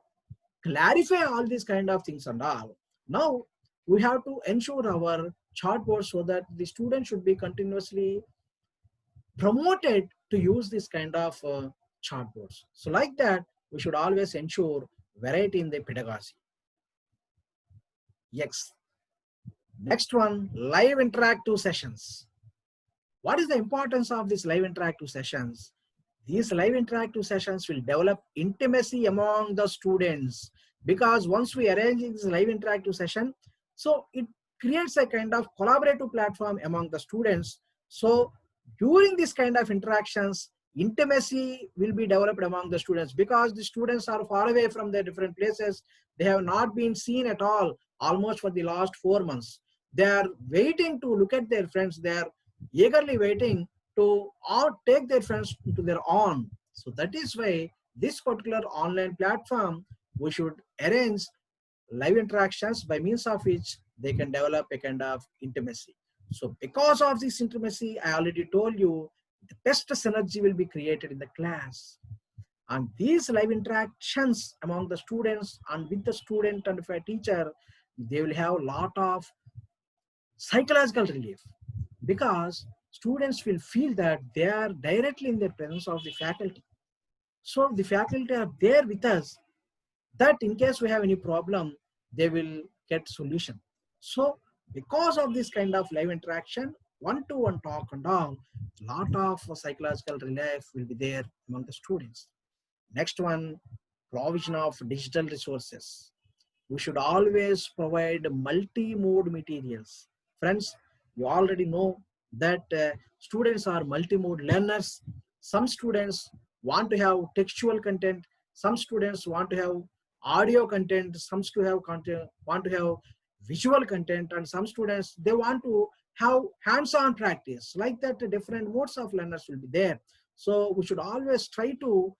clarify all these kind of things and all, now we have to ensure our chartboard, so that the student should be continuously promoted to use this kind of chartboards. So like that, we should always ensure variety in the pedagogy. Yes. Next one, live interactive sessions. What is the importance of these live interactive sessions? These live interactive sessions will develop intimacy among the students, because once we arrange this live interactive session, so it creates a kind of collaborative platform among the students. So during this kind of interactions, intimacy will be developed among the students, because the students are far away from their different places. They have not been seen at all almost for the last 4 months. They are waiting to look at their friends. They are eagerly waiting to take their friends to their own. So that is why this particular online platform, we should arrange live interactions by means of which they can develop a kind of intimacy. So because of this intimacy, I already told you, the best synergy will be created in the class. And these live interactions among the students and with the student and with a teacher, they will have a lot of psychological relief, because students will feel that they are directly in the presence of the faculty. So the faculty are there with us, that in case we have any problem, they will get solution. So because of this kind of live interaction, one-to-one talk and all, lot of psychological relief will be there among the students. Next one, provision of digital resources. We should always provide multi-mode materials. Friends, you already know that students are multi-mode learners. Some students want to have textual content, some students want to have audio content, some students want to have visual content, and some students, they want to have hands-on practice. Like that, different modes of learners will be there. So we should always try to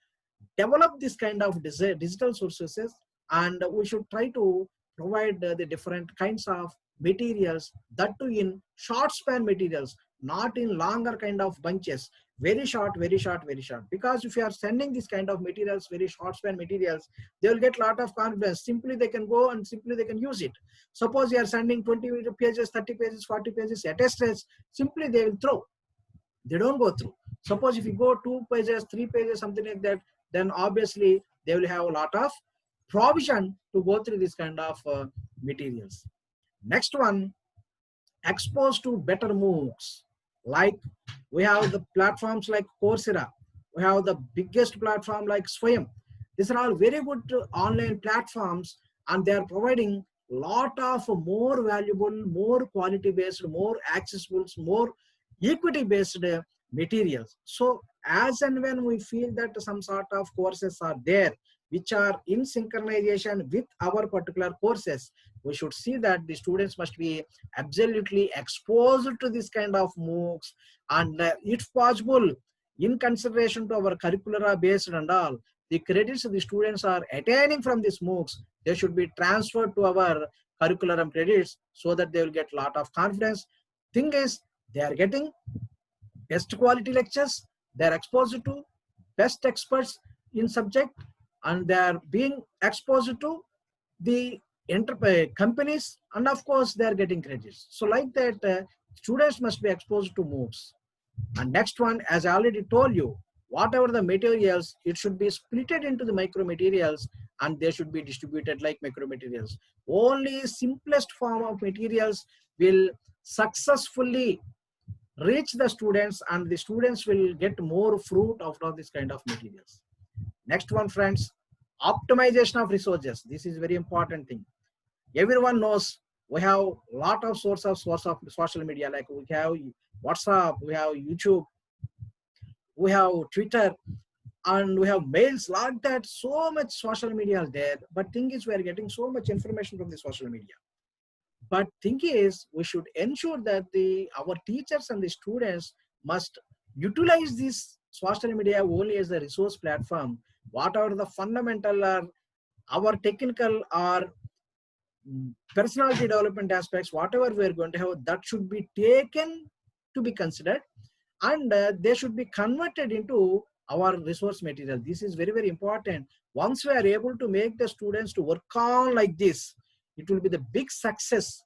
develop this kind of digital sources, and we should try to provide the different kinds of materials, that too in short span materials, not in longer kind of bunches. Very short, very short, very short. Because if you are sending this kind of materials, very short span materials, they will get a lot of confidence. Simply they can go and simply they can use it. Suppose you are sending 20 pages, 30 pages, 40 pages at a stretch, simply they will throw. They don't go through. Suppose if you go 2 pages, 3 pages, something like that, then obviously they will have a lot of provision to go through this kind of materials. Next one, exposed to better MOOCs. Like we have the platforms like Coursera, we have the biggest platform like Swayam. These are all very good online platforms, and they are providing lot of more valuable, more quality based, more accessible, more equity based materials. So as and when we feel that some sort of courses are there which are in synchronization with our particular courses, we should see that the students must be absolutely exposed to this kind of MOOCs, and if possible, in consideration to our curricula based and all, the credits the students are attaining from these MOOCs, they should be transferred to our curriculum credits so that they will get a lot of confidence. Thing is, they are getting best quality lectures, they are exposed to best experts in subject, and they are being exposed to the enterprise companies, and of course they are getting credits. So like that, students must be exposed to MOOCs. And next one, as I already told you, whatever the materials, it should be splitted into the micro materials, and they should be distributed like micro materials. Only simplest form of materials will successfully reach the students, and the students will get more fruit out of this kind of materials. Next one, friends, optimization of resources. This is very important thing. Everyone knows we have a lot of source of social media, like we have WhatsApp, we have YouTube, we have Twitter, and we have mails like that. So much social media is there, but thing is we are getting so much information from the social media. But thing is, we should ensure that our teachers and the students must utilize this social media only as a resource platform. Whatever the fundamental or our technical or personality development aspects, whatever we are going to have, that should be taken to be considered, and they should be converted into our resource material. This is very, very important. Once we are able to make the students to work on like this, it will be the big success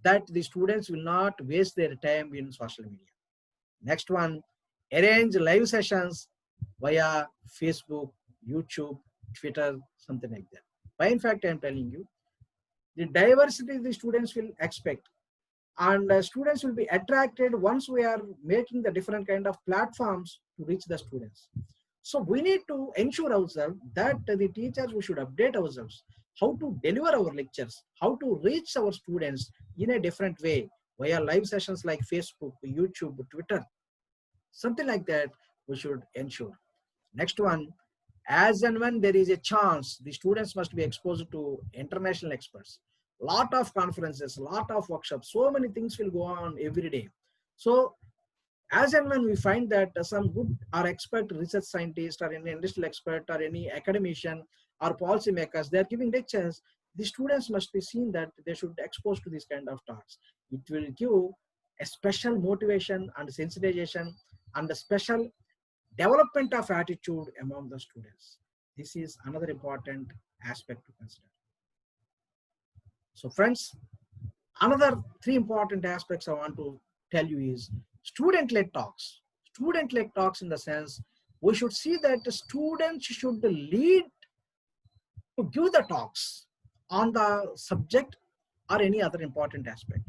that the students will not waste their time in social media. Next one, arrange live sessions via Facebook, YouTube, Twitter, something like that. Why, in fact, I am telling you, the diversity the students will expect, and students will be attracted once we are making the different kind of platforms to reach the students. So we need to ensure ourselves that the teachers, we should update ourselves how to deliver our lectures, how to reach our students in a different way via live sessions like Facebook, YouTube, Twitter, something like that we should ensure. Next one, as and when there is a chance, the students must be exposed to international experts. Lot of conferences, lot of workshops, so many things will go on every day. So as and when we find that some good or expert research scientist or any industrial expert or any academician or policy makers, they are giving lectures, the students must be seen that they should be exposed to this kind of talks. It will give a special motivation and sensitization and a special development of attitude among the students. This is another important aspect to consider. So friends, another 3 important aspects I want to tell you is student-led talks. Student-led talks in the sense, we should see that the students should lead to give the talks on the subject or any other important aspect.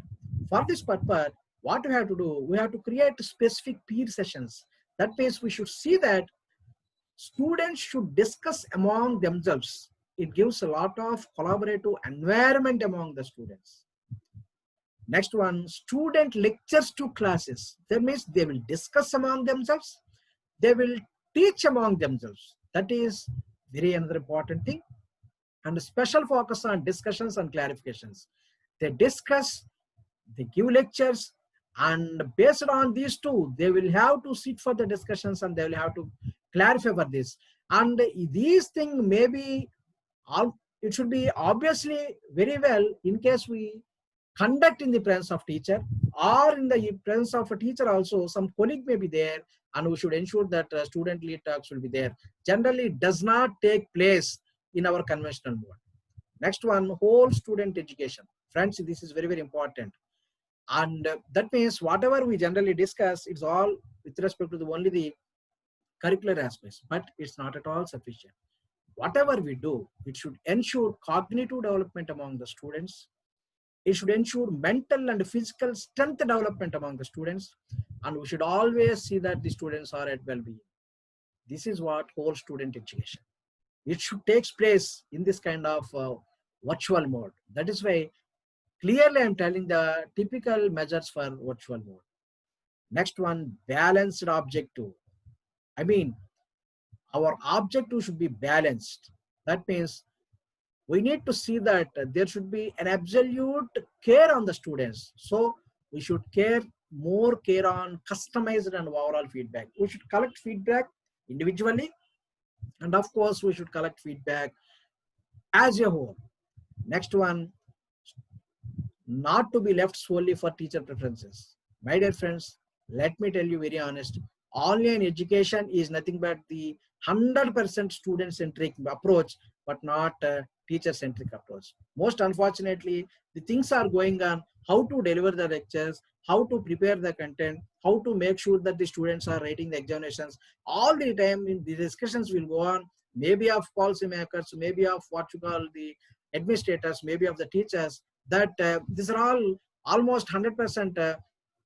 For this purpose, what we have to do, we have to create specific peer sessions. That means we should see that students should discuss among themselves. It gives a lot of collaborative environment among the students. Next one, student lectures to classes. That means they will discuss among themselves. They will teach among themselves. That is very another important thing. And a special focus on discussions and clarifications. They discuss, they give lectures, and based on these two, they will have to sit for the discussions and they will have to clarify for this. And these things may be, it should be obviously very well in case we conduct in the presence of teacher, or in the presence of a teacher also, some colleague may be there, and we should ensure that student lead talks will be there. Generally, it does not take place in our conventional mode. Next one, whole student education. Friends, this is very, very important. And that means whatever we generally discuss, it's all with respect to only the curricular aspects, but it's not at all sufficient. Whatever we do, it should ensure cognitive development among the students. It should ensure mental and physical strength development among the students. And we should always see that the students are at well-being. This is what whole student education. It should take place in this kind of virtual mode. That is why clearly I'm telling the typical measures for virtual mode. Next one, balanced objective. I mean, our objective should be balanced. That means we need to see that there should be an absolute care on the students. So we should more care on customized and overall feedback. We should collect feedback individually, and of course we should collect feedback as a whole. Next one, not to be left solely for teacher preferences. My dear friends, let me tell you very honest, online education is nothing but the 100% student-centric approach, but not a teacher-centric approach. Most unfortunately, the things are going on, how to deliver the lectures, how to prepare the content, how to make sure that the students are writing the examinations. All the time in the discussions will go on, maybe of policymakers, maybe of what you call the administrators, maybe of the teachers, that these are all almost 100%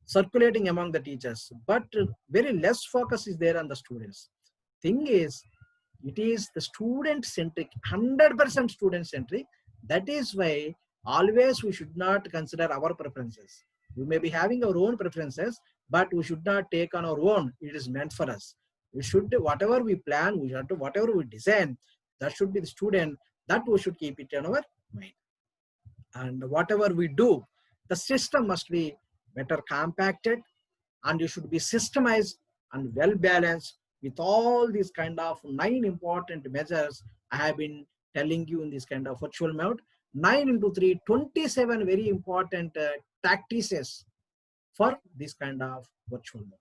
circulating among the teachers, but very less focus is there on the students. Thing is, it is the student centric, 100% student centric. That is why always we should not consider our preferences. We may be having our own preferences, but we should not take on our own. It is meant for us. We should, whatever we plan, we should, whatever we design, that should be the student, that we should keep it in our mind. And whatever we do, the system must be better compacted, and you should be systemized and well balanced with all these kind of 9 important measures I have been telling you in this kind of virtual mode. 9 into 3, 27 very important tactics for this kind of virtual mode.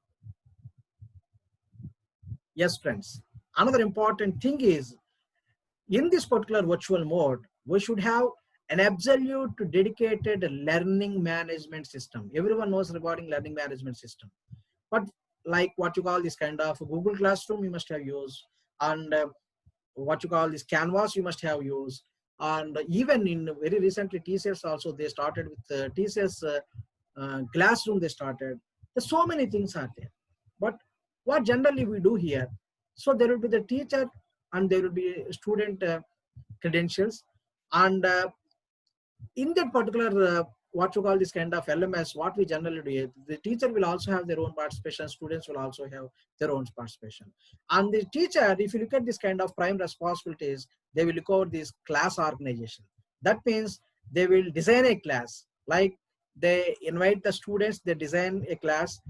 Yes, friends. Another important thing is, in this particular virtual mode, we should have an absolute dedicated learning management system. Everyone knows regarding learning management system. But like what you call this kind of Google Classroom, you must have used, and what you call this Canvas, you must have used. And even in very recently, TCS also, they started with TCS Classroom, they started. There's so many things are there. But what generally we do here, so there will be the teacher and there will be student credentials, and in that particular what you call this kind of LMS, what we generally do, the teacher will also have their own participation, students will also have their own participation. And the teacher, if you look at this kind of prime responsibilities, they will look over this class organization. That means they will design a class, like they invite the students, they design a class,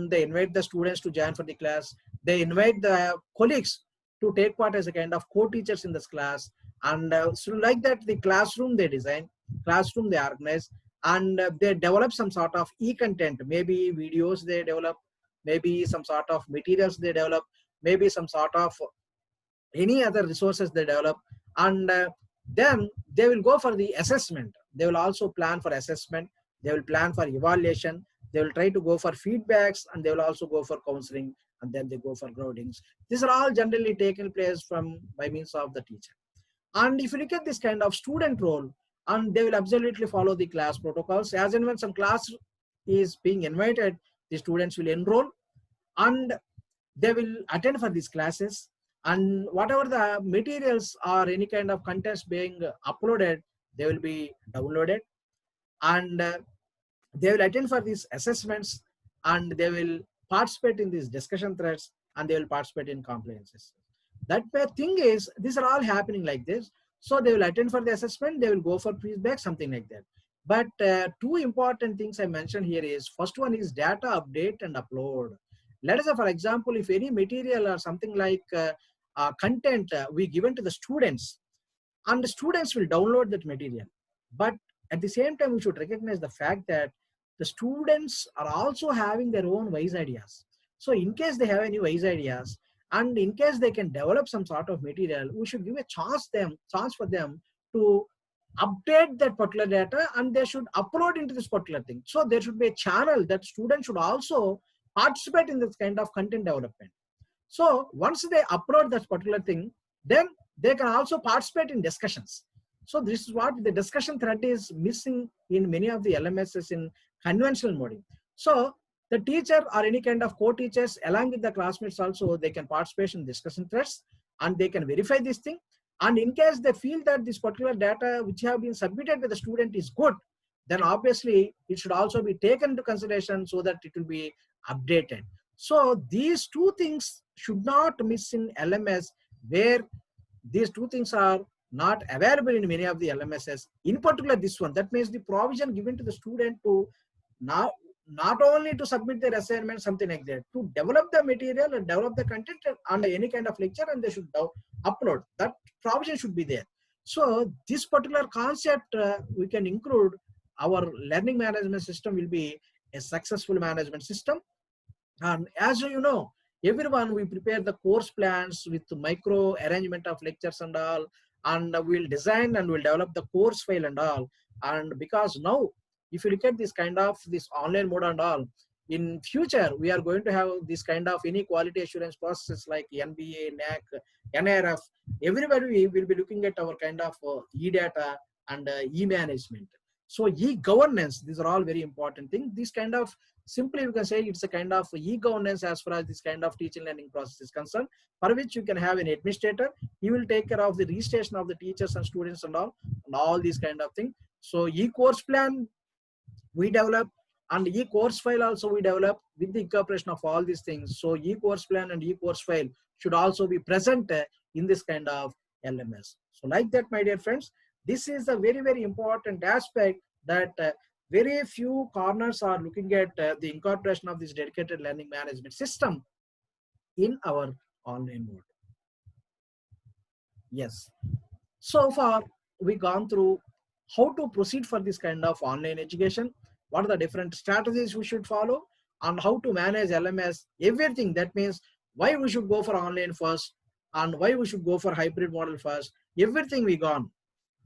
they invite the students to join for the class, they invite the colleagues to take part as a kind of co-teachers in this class, and so like that the classroom they design, classroom they organize, and they develop some sort of e-content, maybe videos they develop, maybe some sort of materials they develop, maybe some sort of any other resources they develop, and then they will go for the assessment. They will also plan for assessment, they will plan for evaluation, they will try to go for feedbacks, and they will also go for counseling, and then they go for groundings. These are all generally taken place by means of the teacher. And if you look at this kind of student role, and they will absolutely follow the class protocols. As and when some class is being invited, the students will enroll and they will attend for these classes, and whatever the materials or any kind of contents being uploaded, they will be downloaded, and they will attend for these assessments, and they will participate in these discussion threads, and they will participate in compliances. That thing is, these are all happening like this. So they will attend for the assessment, they will go for feedback, something like that. But two important things I mentioned here is, first one is data update and upload. Let us say, for example, if any material or something like content we given to the students, and the students will download that material. But at the same time, we should recognize the fact that the students are also having their own wise ideas. So in case they have any wise ideas, and in case they can develop some sort of material, we should give a chance for them to update that particular data, and they should upload into this particular thing. So there should be a channel that students should also participate in this kind of content development. So once they upload that particular thing, then they can also participate in discussions. So this is what the discussion thread is missing in many of the LMSs in conventional mode. So the teacher or any kind of co-teachers along with the classmates also, they can participate in discussion threads and they can verify this thing. And in case they feel that this particular data which have been submitted by the student is good, then obviously it should also be taken into consideration so that it will be updated. So these two things should not miss in LMS, where these two things are not available in many of the LMSs. In particular, this one, that means the provision given to the student to not only to submit their assignment, something like that, to develop the material and develop the content on any kind of lecture, and they should upload. That provision should be there. So this particular concept we can include. Our learning management system will be a successful management system. And as you know, everyone, we prepare the course plans with micro arrangement of lectures and all, and we'll design and we'll develop the course file and all. And because now, if you look at this kind of this online mode and all, in future, we are going to have this kind of any quality assurance process like NBA, NAC, NRF. Everybody will be looking at our kind of e-data and e-management. So e-governance, these are all very important things. This kind of, simply you can say it's a kind of e-governance as far as this kind of teaching learning process is concerned, for which you can have an administrator. He will take care of the registration of the teachers and students and all these kind of things. So e-course plan we develop, and e-course file also we develop with the incorporation of all these things. So e-course plan and e-course file should also be present in this kind of LMS. So like that, my dear friends, this is a very, very important aspect that very few corners are looking at the incorporation of this dedicated learning management system in our online mode. Yes. So far, we gone through how to proceed for this kind of online education, what are the different strategies we should follow, and how to manage LMS, everything. That means why we should go for online first and why we should go for hybrid model first, everything we gone.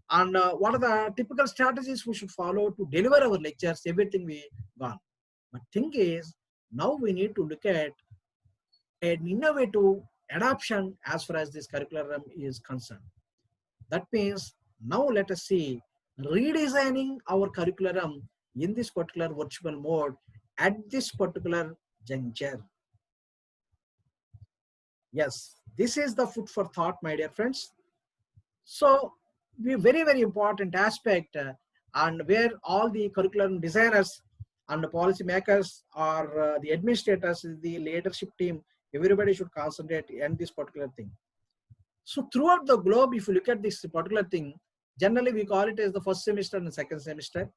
And what are the typical strategies we should follow to deliver our lectures, everything we gone. But thing is, now we need to look at an innovative adoption as far as this curriculum is concerned. That means now let us see redesigning our curriculum in this particular virtual mode at this particular juncture. Yes, this is the food for thought, my dear friends. So the very, very important aspect and where all the curriculum designers and the policy makers or the administrators, the leadership team, everybody should concentrate on this particular thing. So throughout the globe, if you look at this particular thing, generally we call it as the first semester and the second semester,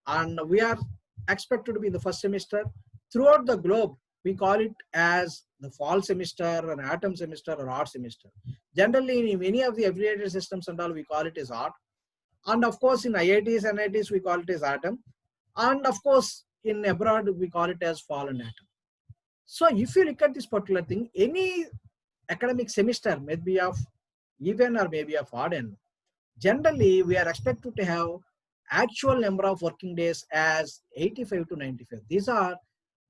and we are expected to be in the first semester. Throughout the globe, we call it as the fall semester, an autumn semester, or art semester. Generally, in many of the affiliated systems and all, we call it as art. And of course, in IITs and NITs, we call it as autumn. And of course, in abroad, we call it as fall and autumn. So if you look at this particular thing, any academic semester may be of even or maybe of odd end. Generally, we are expected to have actual number of working days as 85 to 95. These are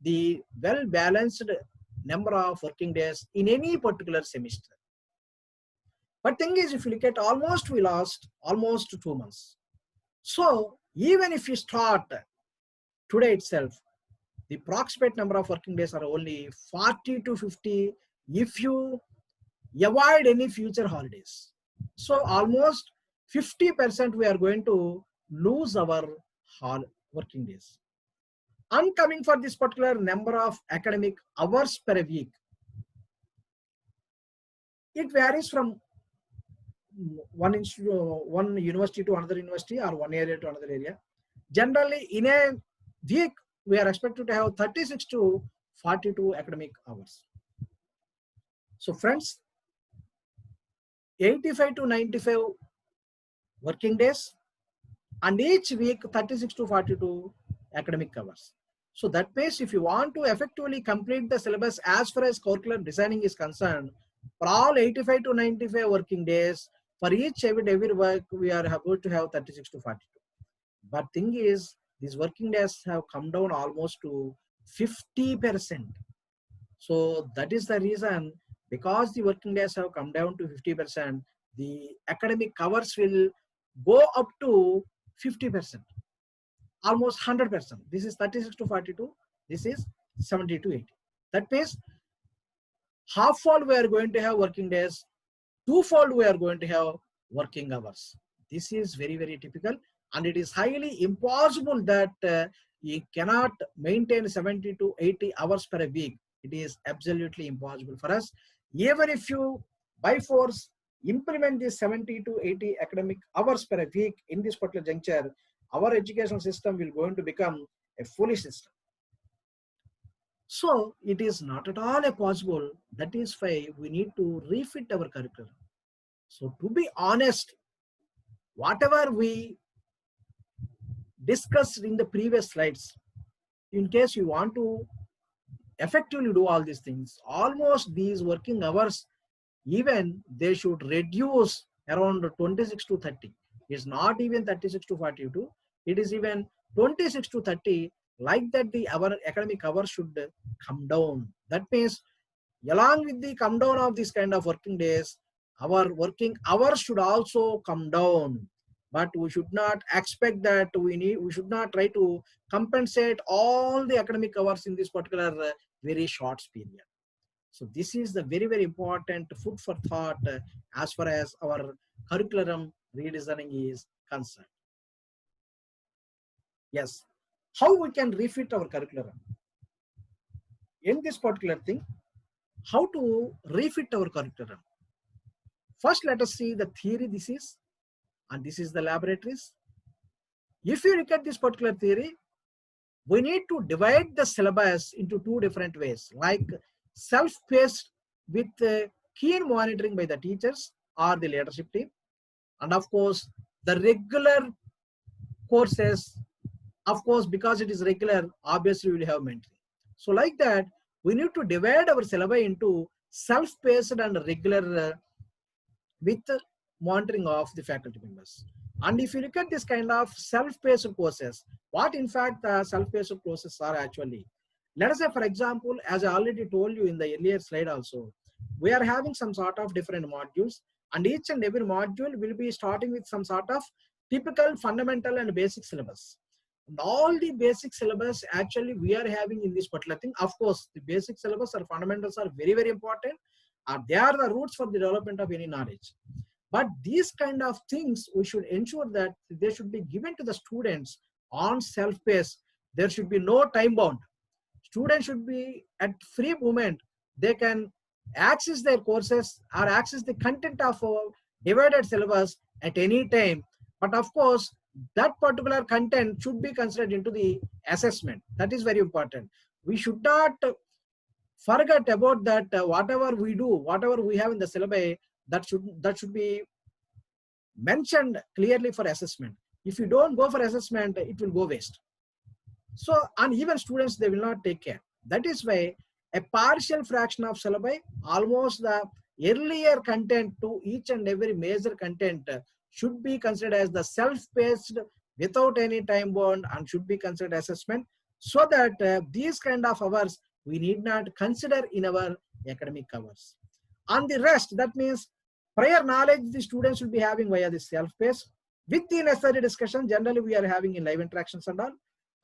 the well-balanced number of working days in any particular semester. But thing is, if you look at almost, we lost almost 2 months. So even if you start today itself, the approximate number of working days are only 40 to 50 if you avoid any future holidays. So almost 50% we are going to lose our working days. And coming for this particular number of academic hours per week, it varies from one university to another university or one area to another area. Generally, in a week, we are expected to have 36 to 42 academic hours. So friends, 85 to 95 working days, and each week 36 to 42 academic hours. So that means if you want to effectively complete the syllabus as far as curriculum designing is concerned, for all 85 to 95 working days, for each every work, we are supposed to have 36 to 42. But thing is, these working days have come down almost to 50%. So that is the reason, because the working days have come down to 50%, the academic hours will go up to 50%, almost 100%. This is 36 to 42. This is 70 to 80. That means half-fold we are going to have working days, twofold we are going to have working hours. This is very, very typical, and it is highly impossible that you cannot maintain 70 to 80 hours per week. It is absolutely impossible for us. Even if you by force implement this 70 to 80 academic hours per week in this particular juncture, our education system will going to become a foolish system. So it is not at all a possible. That is why we need to refit our curriculum. So to be honest, whatever we discussed in the previous slides, in case you want to effectively do all these things, almost these working hours, even they should reduce around 26 to 30. It's not even 36 to 42. It is even 26 to 30. Like that, our academic hours should come down. That means, along with the come down of this kind of working days, our working hours should also come down. But we should not expect that we should not try to compensate all the academic hours in this particular very short period. So this is the very, very important food for thought as far as our curriculum redesigning is concerned. Yes, how we can refit our curriculum? In this particular thing, how to refit our curriculum? First, let us see the theory this is, and this is the laboratories. If you look at this particular theory, we need to divide the syllabus into two different ways, like self-paced with keen monitoring by the teachers or the leadership team, and of course the regular courses. Of course, because it is regular, obviously we will have mentoring. So like that, we need to divide our syllabus into self-paced and regular with monitoring of the faculty members. And if you look at this kind of self-paced courses, what in fact self-paced courses are actually, let us say for example, as I already told you in the earlier slide also, we are having some sort of different modules, and each and every module will be starting with some sort of typical fundamental and basic syllabus. And all the basic syllabus actually we are having in this particular thing. Of course, the basic syllabus or fundamentals are very, very important. They are the roots for the development of any knowledge. But these kind of things, we should ensure that they should be given to the students on self-paced. There should be no time bound. Students should be at free movement. They can access their courses or access the content of a divided syllabus at any time. But of course, that particular content should be considered into the assessment. That is very important. We should not forget about that. Whatever we do, whatever we have in the syllabus, that should be mentioned clearly for assessment. If you don't go for assessment, it will go waste. So, and even students, they will not take care. That is why a partial fraction of syllabi, almost the earlier content to each and every major content should be considered as the self-paced without any time bound and should be considered assessment, so that these kind of hours we need not consider in our academic hours. On the rest, that means prior knowledge the students will be having via the self-paced. With the necessary discussion, generally we are having in live interactions and all.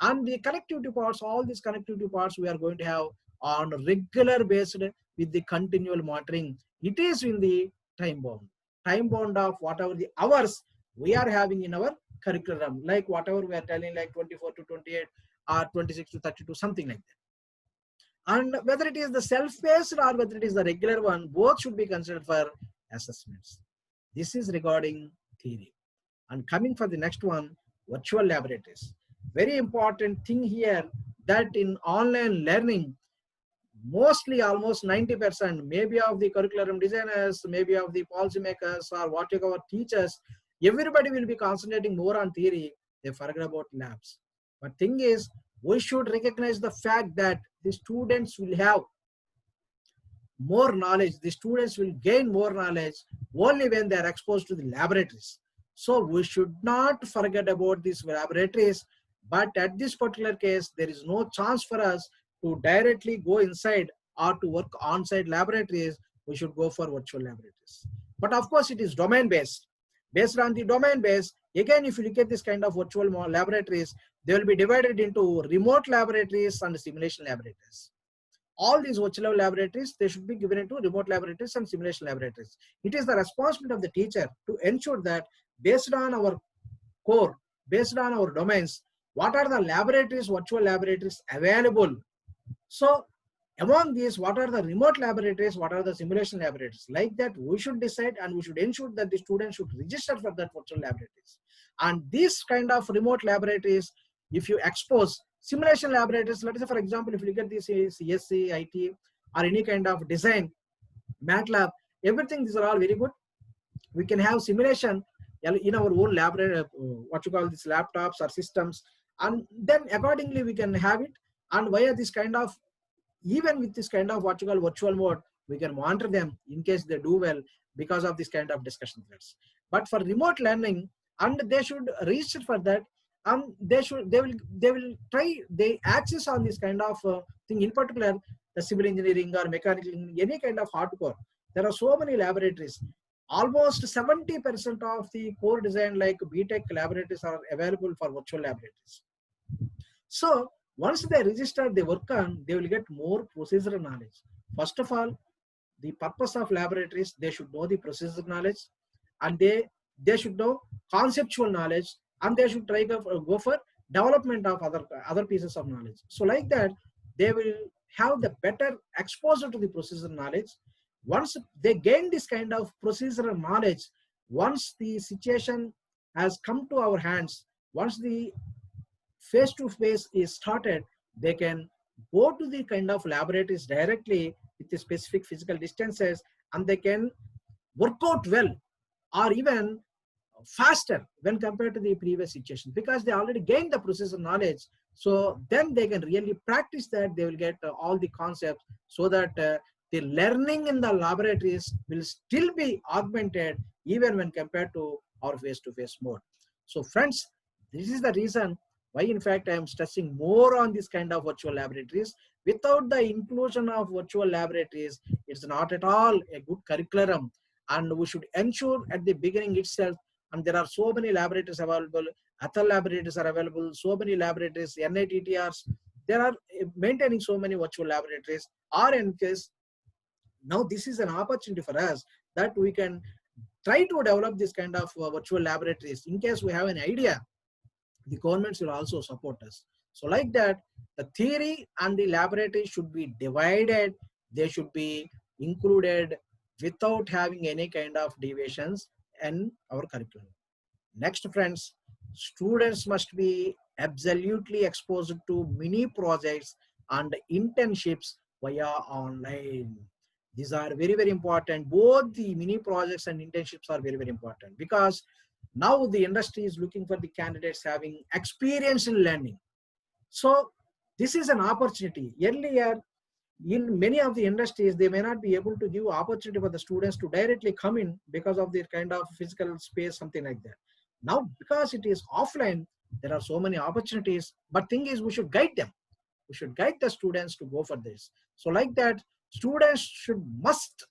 And the connectivity parts, all these connectivity parts we are going to have on regular based with the continual monitoring. It is in the time bound of whatever the hours we are having in our curriculum, like whatever we are telling, like 24 to 28 or 26 to 32, something like that. And whether it is the self-paced or whether it is the regular one, both should be considered for assessments. This is regarding theory. And coming for the next one, virtual laboratories. Very important thing here, that in online learning, mostly almost 90%, maybe of the curriculum designers, maybe of the policymakers or whatever teachers, everybody will be concentrating more on theory. They forget about labs. But thing is, we should recognize the fact that the students will have more knowledge. The students will gain more knowledge only when they are exposed to the laboratories. So we should not forget about these laboratories. But at this particular case, there is no chance for us to directly go inside or to work on-site laboratories, we should go for virtual laboratories. But of course, it is domain-based. Based on the domain base, again, if you look at this kind of virtual laboratories, they will be divided into remote laboratories and simulation laboratories. All these virtual laboratories, they should be given into remote laboratories and simulation laboratories. It is the responsibility of the teacher to ensure that based on our core, based on our domains, what are the laboratories, virtual laboratories available. So among these, what are the remote laboratories, what are the simulation laboratories? Like that, we should decide and we should ensure that the students should register for that virtual laboratories. And these kind of remote laboratories, if you expose simulation laboratories, let us say for example, if you look at this CSC, IT, or any kind of design, MATLAB, everything, these are all very good. We can have simulation in our own laboratory, what you call these laptops or systems, and then accordingly we can have it. And via this kind of, even with this kind of what you call virtual mode, we can monitor them in case they do well because of this kind of discussion threads. But for remote learning, and they should register for that, and they will try, they access on this kind of thing, in particular the civil engineering or mechanical engineering, any kind of hardcore. There are so many laboratories. Almost 70% of the core design like BTech laboratories are available for virtual laboratories. So once they register, they work on, they will get more procedural knowledge. First of all, the purpose of laboratories, they should know the procedural knowledge, and they should know conceptual knowledge, and they should try to go for development of other pieces of knowledge. So like that, they will have the better exposure to the procedural knowledge. Once they gain this kind of procedural knowledge, once the situation has come to our hands, once the face-to-face is started, they can go to the kind of laboratories directly with the specific physical distances, and they can work out well or even faster when compared to the previous situation, because they already gained the process of knowledge. So then they can really practice that, they will get all the concepts, so that the learning in the laboratories will still be augmented even when compared to our face-to-face mode. So friends, this is the reason why in fact I am stressing more on this kind of virtual laboratories. Without the inclusion of virtual laboratories, it's not at all a good curriculum, and we should ensure at the beginning itself. And there are so many laboratories available, Athal laboratories are available, so many laboratories, NITTRs, there are maintaining so many virtual laboratories. RNKs, now this is an opportunity for us that we can try to develop this kind of virtual laboratories. In case we have an idea, the governments will also support us. So like that, the theory and the laboratory should be divided, they should be included without having any kind of deviations in our curriculum. Next friends, students must be absolutely exposed to mini projects and internships via online. These are very, very important. Both the mini projects and internships are very, very important, because now the industry is looking for the candidates having experience in learning. So this is an opportunity. Earlier, in many of the industries, they may not be able to give opportunity for the students to directly come in because of their kind of physical space, something like that. Now, because it is offline, there are so many opportunities, but thing is, we should guide them. We should guide the students to go for this. So like that, students should must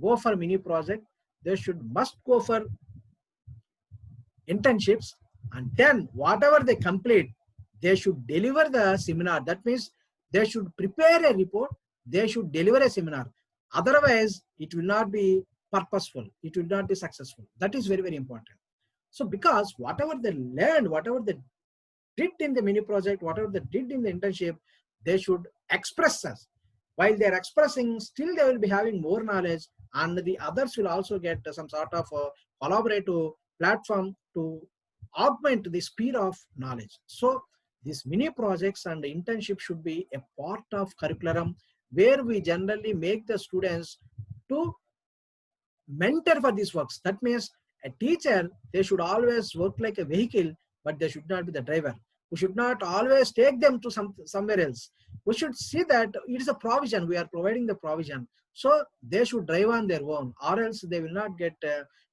go for mini project. They should must go for internships, and then whatever they complete, they should deliver the seminar. That means they should prepare a report, they should deliver a seminar. Otherwise, it will not be purposeful, it will not be successful. That is very, very important. So because whatever they learned, whatever they did in the mini project, whatever they did in the internship, they should express us. While they are expressing, still they will be having more knowledge, and the others will also get some sort of a collaborative platform to augment the speed of knowledge. So these mini projects and internship should be a part of curriculum, where we generally make the students to mentor for these works. That means a teacher, they should always work like a vehicle, but they should not be the driver. We should not always take them to somewhere else. We should see that it is a provision, we are providing the provision. So they should drive on their own, or else they will not get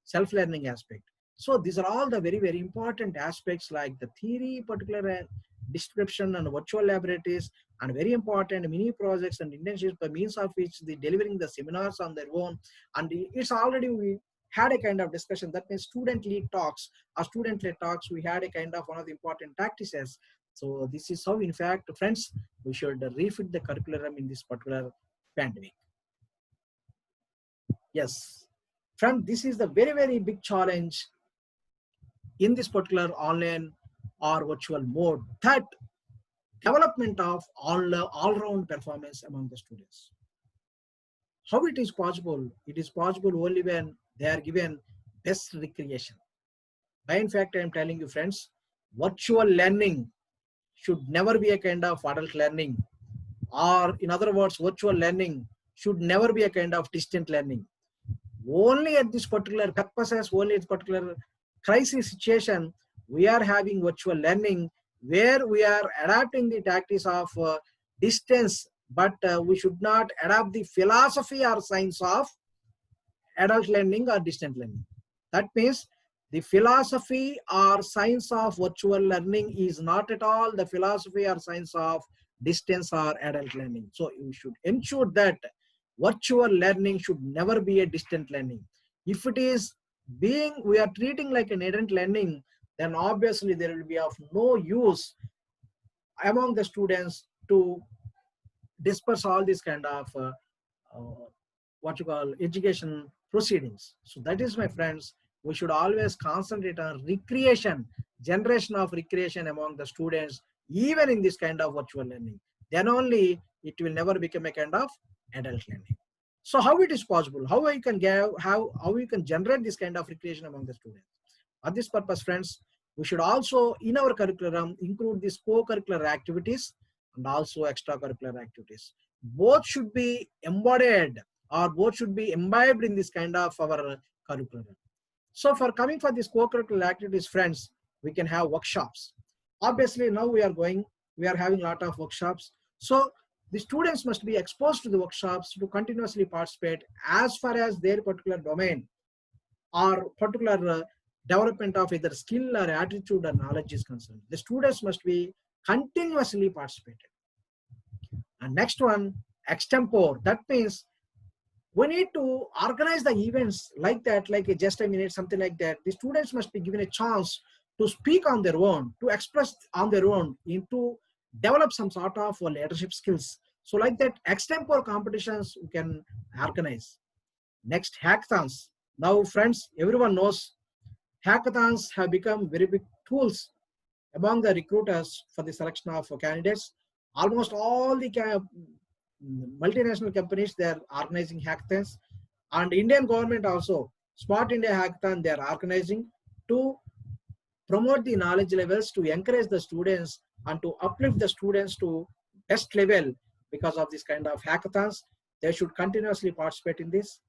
self-learning aspect. So these are all the very, very important aspects, like the theory, particular description and virtual laboratories, and very important mini projects and internships by means of which they delivering the seminars on their own. And it's already, we had a kind of discussion, that means student lead talks or student led talks. We had a kind of one of the important practices. So this is how, in fact, friends, we should refit the curriculum in this particular pandemic. Yes, friend, this is the very, very big challenge in this particular online or virtual mode, that development of all-round performance among the students. How it is possible? It is possible only when they are given best recreation. In fact, I am telling you, friends, virtual learning should never be a kind of adult learning, or in other words, virtual learning should never be a kind of distant learning. Only at this particular purposes, only at this particular crisis situation, we are having virtual learning, where we are adapting the tactics of distance, but we should not adapt the philosophy or science of adult learning or distant learning. That means the philosophy or science of virtual learning is not at all the philosophy or science of distance or adult learning. So you should ensure that virtual learning should never be a distant learning. If it is being, we are treating like an adult learning, then obviously there will be of no use among the students to disperse all these kind of what you call education proceedings. So that is, my friends, we should always concentrate on recreation, generation of recreation among the students, even in this kind of virtual learning. Then only it will never become a kind of adult learning. So how it is possible? How you can give, how you can generate this kind of recreation among the students? For this purpose, friends, we should also in our curriculum include these co-curricular activities and also extracurricular activities. Both should be embodied, or both should be imbibed in this kind of our curriculum. So for coming for these co-curricular activities, friends, we can have workshops. Obviously now we are having a lot of workshops. So the students must be exposed to the workshops to continuously participate as far as their particular domain or particular development of either skill or attitude or knowledge is concerned. The students must be continuously participated. And next one, extempore. That means we need to organize the events like that, like a just a minute, something like that. The students must be given a chance to speak on their own, to express on their own, to develop some sort of leadership skills. So like that, extempore competitions we can organize. Next, hackathons. Now, friends, everyone knows hackathons have become very big tools among the recruiters for the selection of candidates. Almost all the multinational companies, they are organizing hackathons, and Indian government also, Smart India Hackathon, they are organizing to promote the knowledge levels, to encourage the students and to uplift the students to best level. Because of this kind of hackathons, they should continuously participate in this.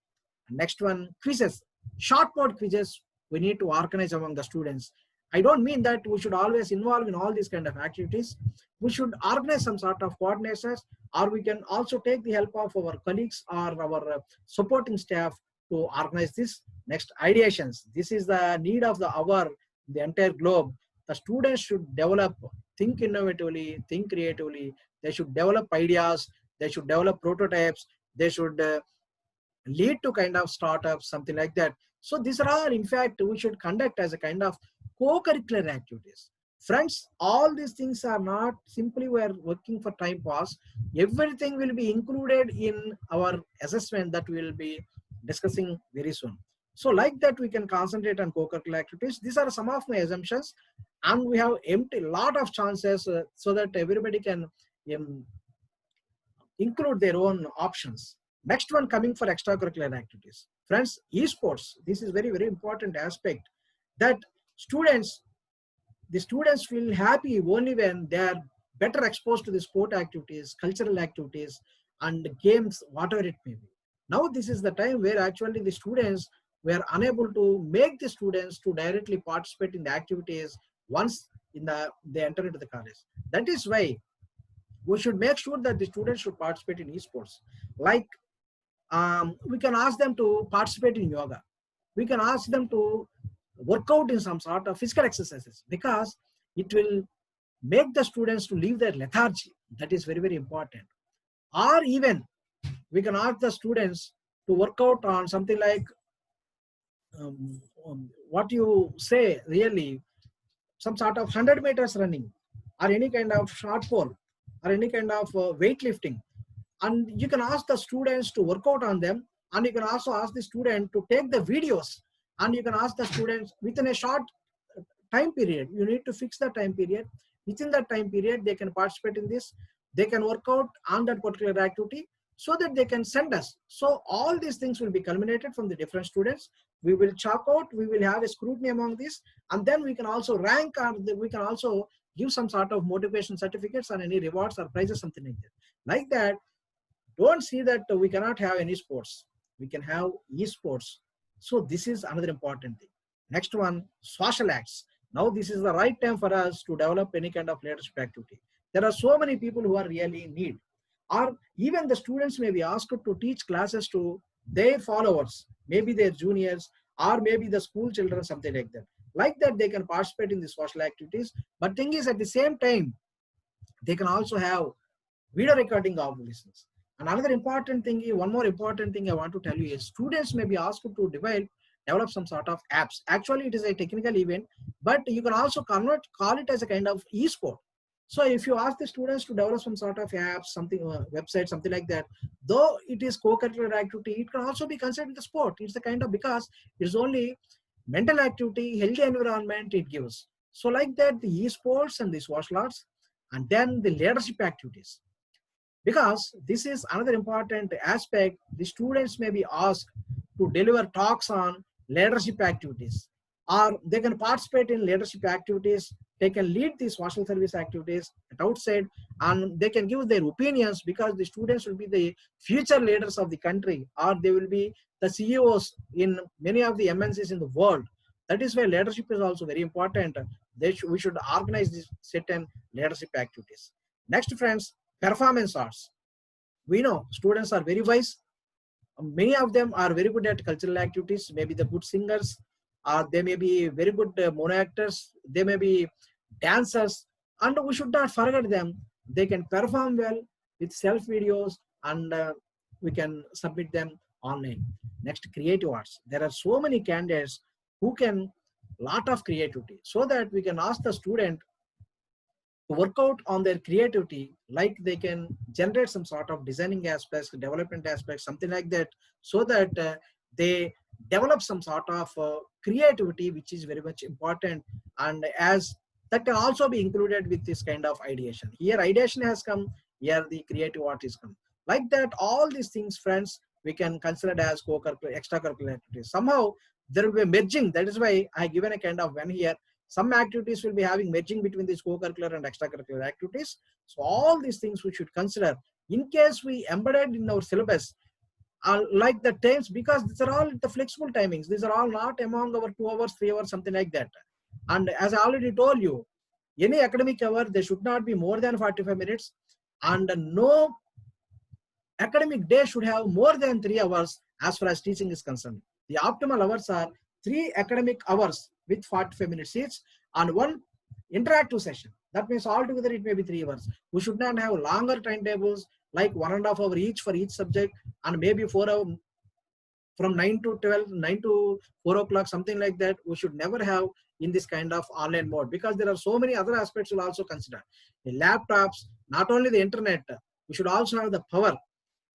Next one, quizzes. Short board quizzes we need to organize among the students. I don't mean that we should always involve in all these kind of activities. We should organize some sort of coordinators, or we can also take the help of our colleagues or our supporting staff to organize this. Next, ideations. This is the need of the hour, the entire globe. The students should develop, think innovatively, think creatively. They should develop ideas. They should develop prototypes. They should lead to kind of startups, something like that. So these are all, in fact, we should conduct as a kind of co-curricular activities. Friends, all these things are not simply we are working for time pass. Everything will be included in our assessment that we will be discussing very soon. So like that, we can concentrate on co-curricular activities. These are some of my assumptions, and we have empty lot of chances so that everybody can include their own options. Next one, coming for extracurricular activities. Friends, esports, this is very, very important aspect, that the students feel happy only when they are better exposed to the sport activities, cultural activities, and games, whatever it may be. Now this is the time where actually the students were unable to make the students to directly participate in the activities once they enter into the college. That is why we should make sure that the students should participate in esports. Like we can ask them to participate in yoga. We can ask them to work out in some sort of physical exercises, because it will make the students to leave their lethargy. That is very, very important. Or even we can ask the students to work out on something like what you say, really, some sort of 100 meters running, or any kind of short pole, or any kind of weightlifting. And you can ask the students to work out on them, and you can also ask the student to take the videos, and you can ask the students within a short time period. You need to fix the time period. Within that time period, they can participate in this. They can work out on that particular activity, so that they can send us. So all these things will be culminated from the different students. We will chalk out, we will have a scrutiny among this, and then we can also rank, or we can also give some sort of motivation certificates or any rewards or prizes, something like that. Like that, don't see that we cannot have any sports. We can have esports. So this is another important thing. Next one, social acts. Now this is the right time for us to develop any kind of leadership activity. There are so many people who are really in need. Or even the students may be asked to teach classes to their followers, maybe their juniors, or maybe the school children, something like that. Like that, they can participate in the social activities. But thing is, at the same time, they can also have video recording of lessons. And another important thing, one more important thing I want to tell you is, students may be asked to develop some sort of apps. Actually, it is a technical event, but you can also call it as a kind of e-sport. So if you ask the students to develop some sort of apps, something, website, something like that, though it is co-curricular activity, it can also be considered the sport. It's the kind of, because it's only mental activity, healthy environment it gives. So like that, the e-sports and the martial arts, and then the leadership activities. Because this is another important aspect, the students may be asked to deliver talks on leadership activities, or they can participate in leadership activities. They can lead these social service activities at outside, and they can give their opinions, because the students will be the future leaders of the country, or they will be the CEOs in many of the MNCs in the world. That is why leadership is also very important. We should organize these certain leadership activities. Next, friends, performance arts. We know students are very wise. Many of them are very good at cultural activities, maybe the good singers, or they may be very good mono actors, they may be dancers, and we should not forget them. They can perform well with self videos, and we can submit them online. Next, creative arts. There are so many candidates who can lot of creativity, so that we can ask the student to work out on their creativity, like they can generate some sort of designing aspects, development aspects, something like that, so that they develop some sort of creativity, which is very much important. And as that can also be included with this kind of ideation. Here ideation has come, here the creative art is come. Like that, all these things, friends, we can consider as co-curricular, extracurricular activities. Somehow there will be merging. That is why I given a kind of when here. Some activities will be having merging between these co-curricular and extracurricular activities. So all these things we should consider in case we embedded in our syllabus, like the times, because these are all the flexible timings. These are all not among our 2 hours, 3 hours, something like that. And as I already told you, any academic hour, they should not be more than 45 minutes, and no academic day should have more than 3 hours as far as teaching is concerned. The optimal hours are 3 academic hours with 45 minutes each, and 1 interactive session. That means altogether it may be 3 hours. We should not have longer timetables like 1.5 hours each for each subject, and maybe 4 hours from 9 to 12, 9 to 4 o'clock, something like that. We should never have in this kind of online mode, because there are so many other aspects we'll also consider. The laptops, not only the internet, we should also have the power.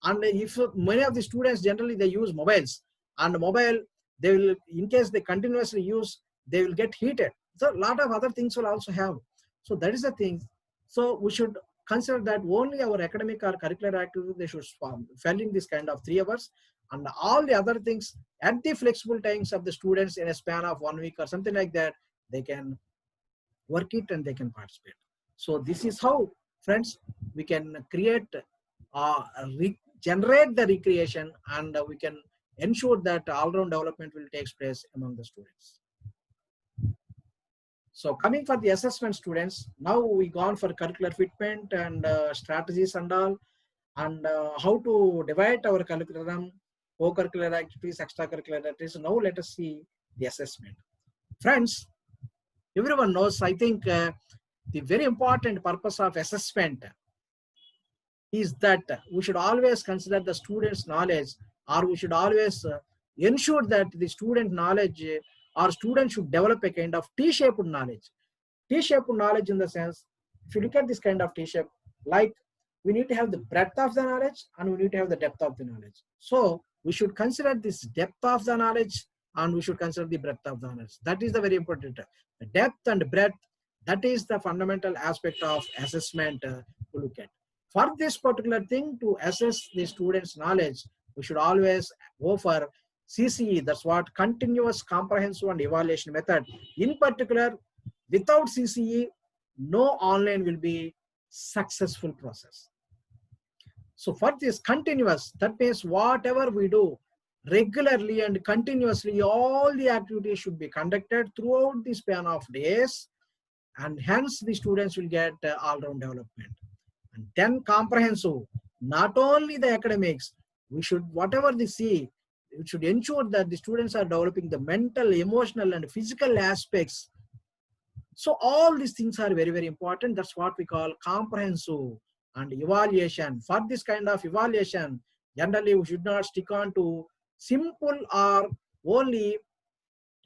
And if many of the students generally they use mobiles, and mobile, they will, in case they continuously use, they will get heated. So a lot of other things will also have. So that is the thing. So we should consider that only our academic or curricular activities, they should fall in this kind of 3 hours, and all the other things at the flexible times of the students in a span of 1 week or something like that, they can work it and they can participate. So this is how, friends, we can create, generate the recreation, and we can ensure that all-round development will take place among the students. So coming for the assessment, students, now we gone for curricular fitment and strategies and all, and how to divide our curriculum, co-curricular activities, extracurricular activities. Now let us see the assessment. Friends, everyone knows, I think the very important purpose of assessment is that we should always consider the student's knowledge, or we should always ensure that the student knowledge or student should develop a kind of T-shaped knowledge. T-shaped knowledge in the sense, if you look at this kind of T-shape, like we need to have the breadth of the knowledge and we need to have the depth of the knowledge. So we should consider this depth of the knowledge and we should consider the breadth of the knowledge. That is the very important. The depth and breadth, that is the fundamental aspect of assessment to look at. For this particular thing, to assess the student's knowledge, we should always go for CCE, that's what continuous comprehensive and evaluation method. In particular, without CCE, no online will be successful process. So for this continuous, that means whatever we do regularly and continuously, all the activities should be conducted throughout the span of days, and hence the students will get all-round development. And then comprehensive, not only the academics, we should, whatever they see, we should ensure that the students are developing the mental, emotional, and physical aspects. So all these things are very, very important. That's what we call comprehensive. And evaluation. For this kind of evaluation, generally we should not stick on to simple or only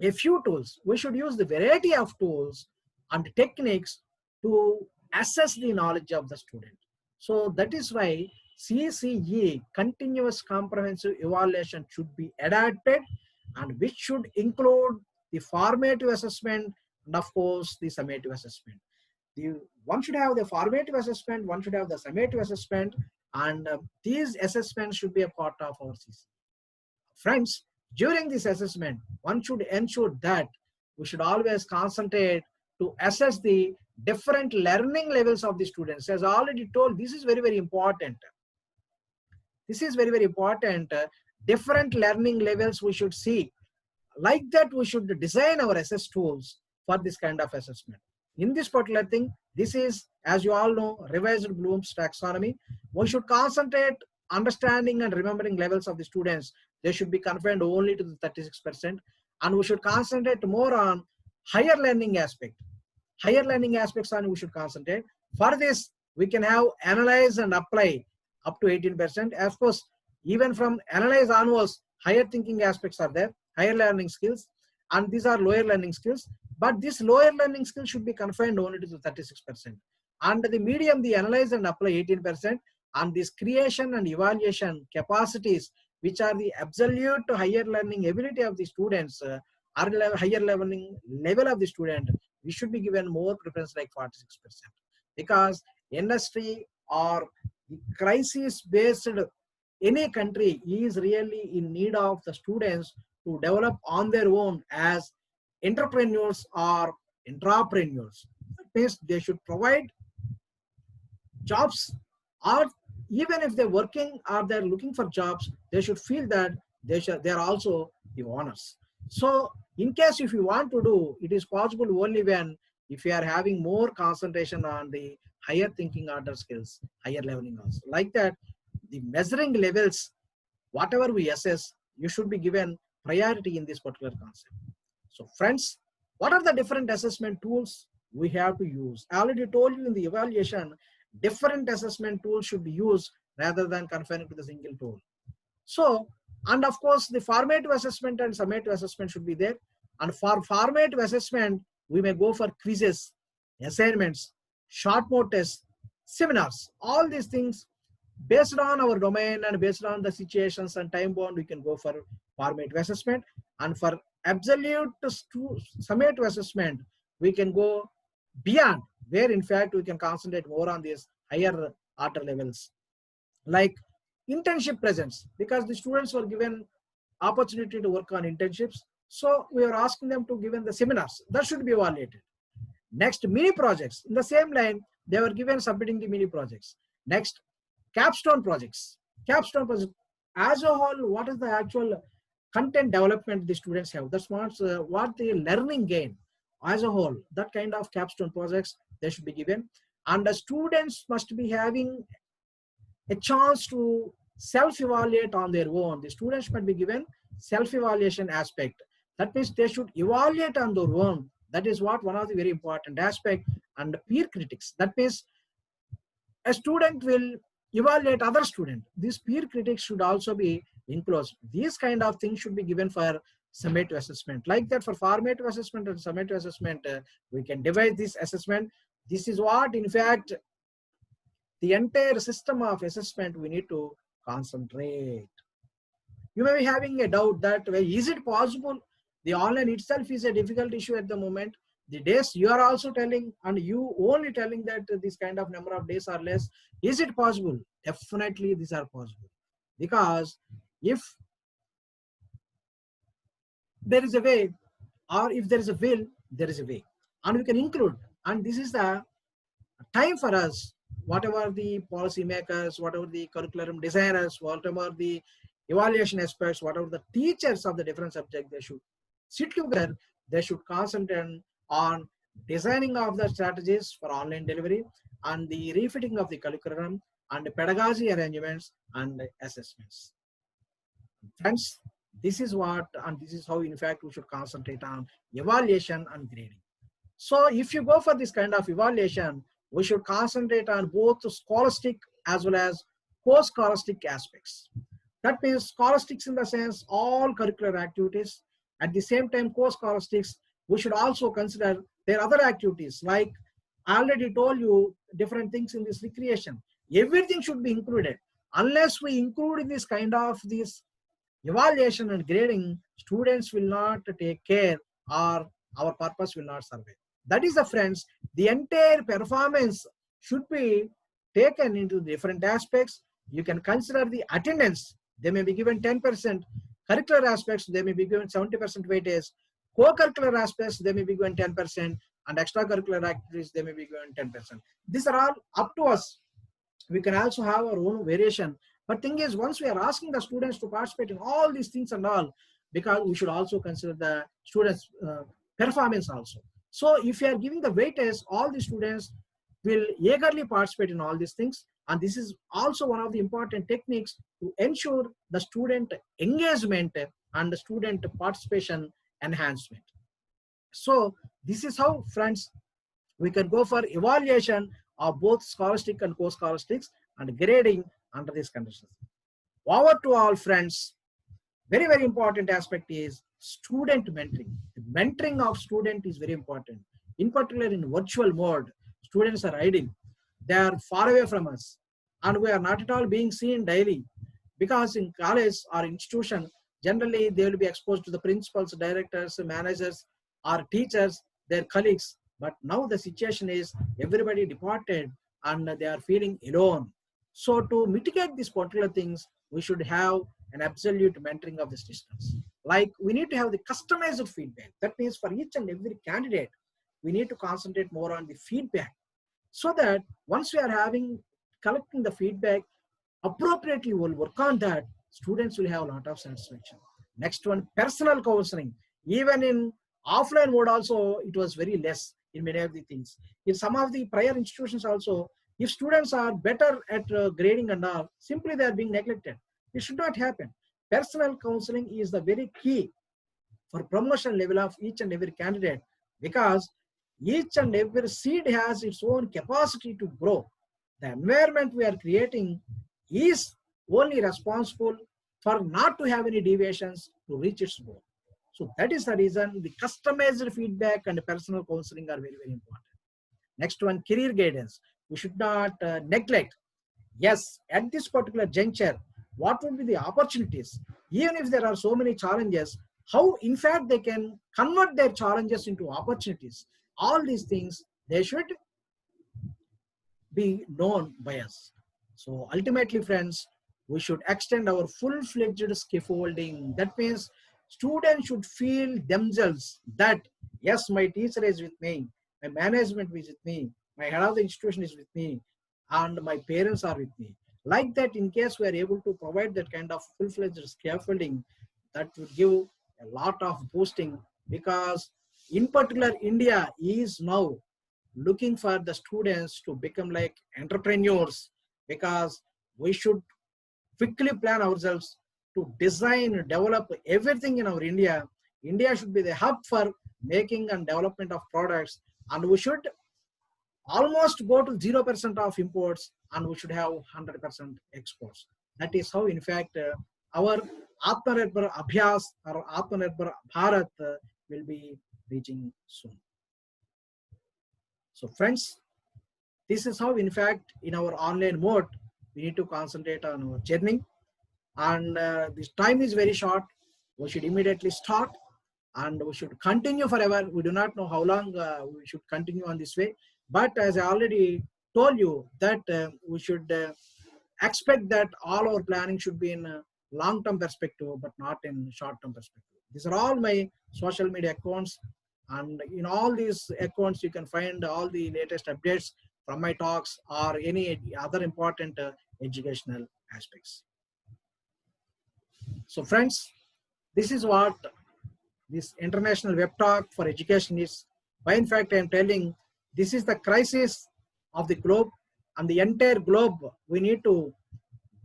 a few tools. We should use the variety of tools and techniques to assess the knowledge of the student. So that is why CCE, continuous comprehensive evaluation, should be adapted, and which should include the formative assessment and of course the summative assessment. One should have the formative assessment, one should have the summative assessment, and these assessments should be a part of our CCE. Friends, during this assessment, one should ensure that we should always concentrate to assess the different learning levels of the students. As I already told, this is very, very important. This is very, very important. Different learning levels we should see. Like that, we should design our assess tools for this kind of assessment. In this particular thing, this is, as you all know, revised Bloom's taxonomy. We should concentrate understanding and remembering levels of the students. They should be confined only to the 36%. And we should concentrate more on higher learning aspect. Higher learning aspects on we should concentrate. For this, we can have analyze and apply up to 18%. Of course, even from analyze onwards, higher thinking aspects are there, higher learning skills, and these are lower learning skills. But this lower learning skill should be confined only to the 36%. And the medium, the analyze and apply 18%, and this creation and evaluation capacities, which are the absolute higher learning ability of the students, or higher level of the student, we should be given more preference like 46%. Because industry or the crisis based any country is really in need of the students to develop on their own as entrepreneurs or intrapreneurs. That means they should provide jobs, or even if they're working or they're looking for jobs, they should feel that they're also the owners. So in case if you want to do, it is possible only when if you are having more concentration on the higher thinking order skills, higher leveling also. Like that, the measuring levels, whatever we assess, you should be given priority in this particular concept. So friends, what are the different assessment tools we have to use? I already told you in the evaluation, different assessment tools should be used rather than confining to the single tool. So, and of course, the formative assessment and summative assessment should be there. And for formative assessment, we may go for quizzes, assignments, short mode tests, seminars, all these things based on our domain and based on the situations and time bound, we can go for formative assessment. And for absolute summative assessment, we can go beyond, where in fact we can concentrate more on these higher order levels, like internship presence, because the students were given opportunity to work on internships. So we are asking them to given the seminars that should be evaluated. Next, mini projects. In the same line, they were given submitting the mini projects. Next, capstone projects. Capstone projects. As a whole, what is the actual content development the students have? That's what the learning gain as a whole. That kind of capstone projects they should be given. And the students must be having a chance to self-evaluate on their own. The students might be given self-evaluation aspect. That means they should evaluate on their own. That is what one of the very important aspect. And peer critics. That means a student will evaluate other student. These peer critics should also be enclosed. These kind of things should be given for summative assessment. Like that, for formative assessment and summative assessment, we can divide this assessment. This is what, in fact, the entire system of assessment we need to concentrate. You may be having a doubt that, well, is it possible? The online itself is a difficult issue at the moment. The days you are also telling, and you only telling that this kind of number of days are less. Is it possible? Definitely these are possible. Because if there is a way, or if there is a will, there is a way. And we can include. And this is the time for us, whatever the policy makers, whatever the curriculum designers, whatever the evaluation experts, whatever the teachers of the different subjects, they should sit together, they should concentrate on designing of the strategies for online delivery and the refitting of the curriculum and the pedagogy arrangements and assessments. Friends, this is what, and this is how, in fact, we should concentrate on evaluation and grading. So if you go for this kind of evaluation, we should concentrate on both scholastic as well as post-scholastic aspects. That means scholastics in the sense all curricular activities. At the same time, post-scholastics, we should also consider their other activities. Like I already told you, different things in this recreation. Everything should be included. Unless we include this kind of this evaluation and grading, students will not take care or our purpose will not survive. That is the friends, the entire performance should be taken into different aspects. You can consider the attendance. They may be given 10%. Curricular aspects, they may be given 70% weightage. Co-curricular aspects, they may be given 10%. And extracurricular activities, they may be given 10%. These are all up to us. We can also have our own variation. But thing is, once we are asking the students to participate in all these things and all, because we should also consider the students' performance also. So if you are giving the weightage, all the students will eagerly participate in all these things. And this is also one of the important techniques to ensure the student engagement and the student participation enhancement. So this is how, friends, we can go for evaluation of both scholastic and co-scholastics and grading under these conditions. Over to all, friends. Very, very important aspect is student mentoring. The mentoring of student is very important. In particular, in virtual mode, students are hiding. They are far away from us. And we are not at all being seen daily. Because in college or institution, generally they will be exposed to the principals, directors, managers, or teachers, their colleagues. But now the situation is everybody departed and they are feeling alone. So to mitigate these particular things, we should have an absolute mentoring of this distance. Like we need to have the customized feedback. That means for each and every candidate, we need to concentrate more on the feedback. So that once we are collecting the feedback, appropriately we'll work on that, students will have a lot of satisfaction. Next one, personal counseling. Even in offline mode also, it was very less in many of the things. In some of the prior institutions also, if students are better at grading and all, simply they are being neglected. It should not happen. Personal counseling is the very key for promotion level of each and every candidate, because each and every seed has its own capacity to grow. The environment we are creating is only responsible for not to have any deviations to reach its goal. So that is the reason the customized feedback and personal counseling are very, very important. Next one, career guidance. We should not neglect. Yes, at this particular juncture, what would be the opportunities? Even if there are so many challenges, how in fact they can convert their challenges into opportunities. All these things, they should be known by us. So ultimately, friends, we should extend our full-fledged scaffolding. That means students should feel themselves that, yes, my teacher is with me, my management is with me, my head of the institution is with me, and my parents are with me. Like that, in case we are able to provide that kind of full-fledged scaffolding, that would give a lot of boosting, because in particular, India is now looking for the students to become like entrepreneurs, because we should quickly plan ourselves to design, develop everything in our India India should be the hub for making and development of products, and we should almost go to 0% of imports, and we should have 100% exports. That is how, in fact, our Atmanirbhar Abhyas or Atmanirbhar Bharat will be reaching soon. So friends, this is how, in fact, in our online mode, we need to concentrate on our journey. And this time is very short. We should immediately start, and we should continue forever. We do not know how long we should continue on this way. But as I already told you, that we should expect that all our planning should be in a long-term perspective, but not in short-term perspective. These are all my social media accounts, and in all these accounts you can find all the latest updates from my talks or any other important educational aspects. So friends, this is what this international web talk for education is. Why, in fact, I am telling, this is the crisis of the globe, and the entire globe, we need to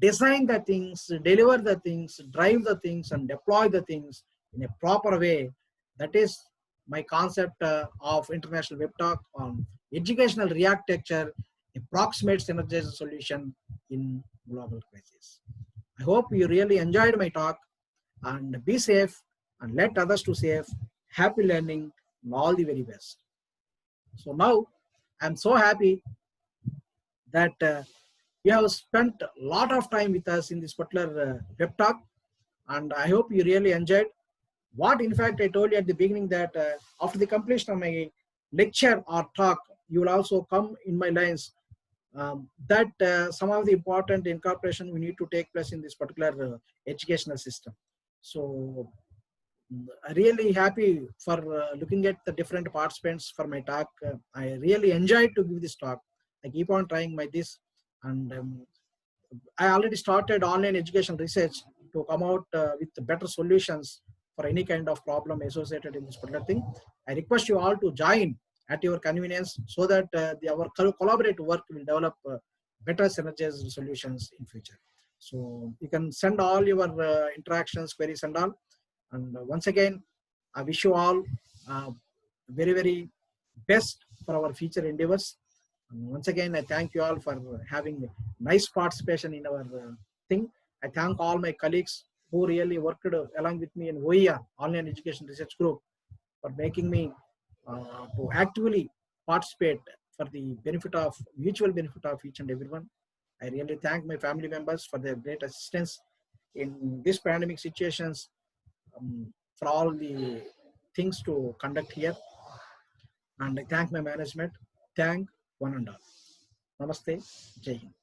design the things, deliver the things, drive the things, and deploy the things in a proper way. That is my concept of international web talk on educational rearchitecture, a proximate synergized solution in global crisis. I hope you really enjoyed my talk, and be safe and let others to safe. Happy learning and all the very best. So now I'm so happy that you have spent a lot of time with us in this particular web talk, and I hope you really enjoyed. What, in fact, I told you at the beginning, that after the completion of my lecture or talk, you will also come in my lines, that some of the important incorporation we need to take place in this particular educational system. So really happy for looking at the different participants for my talk. I really enjoyed to give this talk. I keep on trying my this, and I already started online education research to come out with better solutions for any kind of problem associated in this particular thing. I request you all to join at your convenience, so that our collaborative work will develop better synergized solutions in future. So you can send all your interactions, queries and all. And once again, I wish you all very, very best for our future endeavors. And once again, I thank you all for having nice participation in our thing. I thank all my colleagues who really worked along with me in OER, Online Education Research Group, for making me to actively participate for the benefit of, mutual benefit of each and everyone. I really thank my family members for their great assistance in this pandemic situations, for all the things to conduct here. And I thank my management. Thank one and all. Namaste. Jai Hind.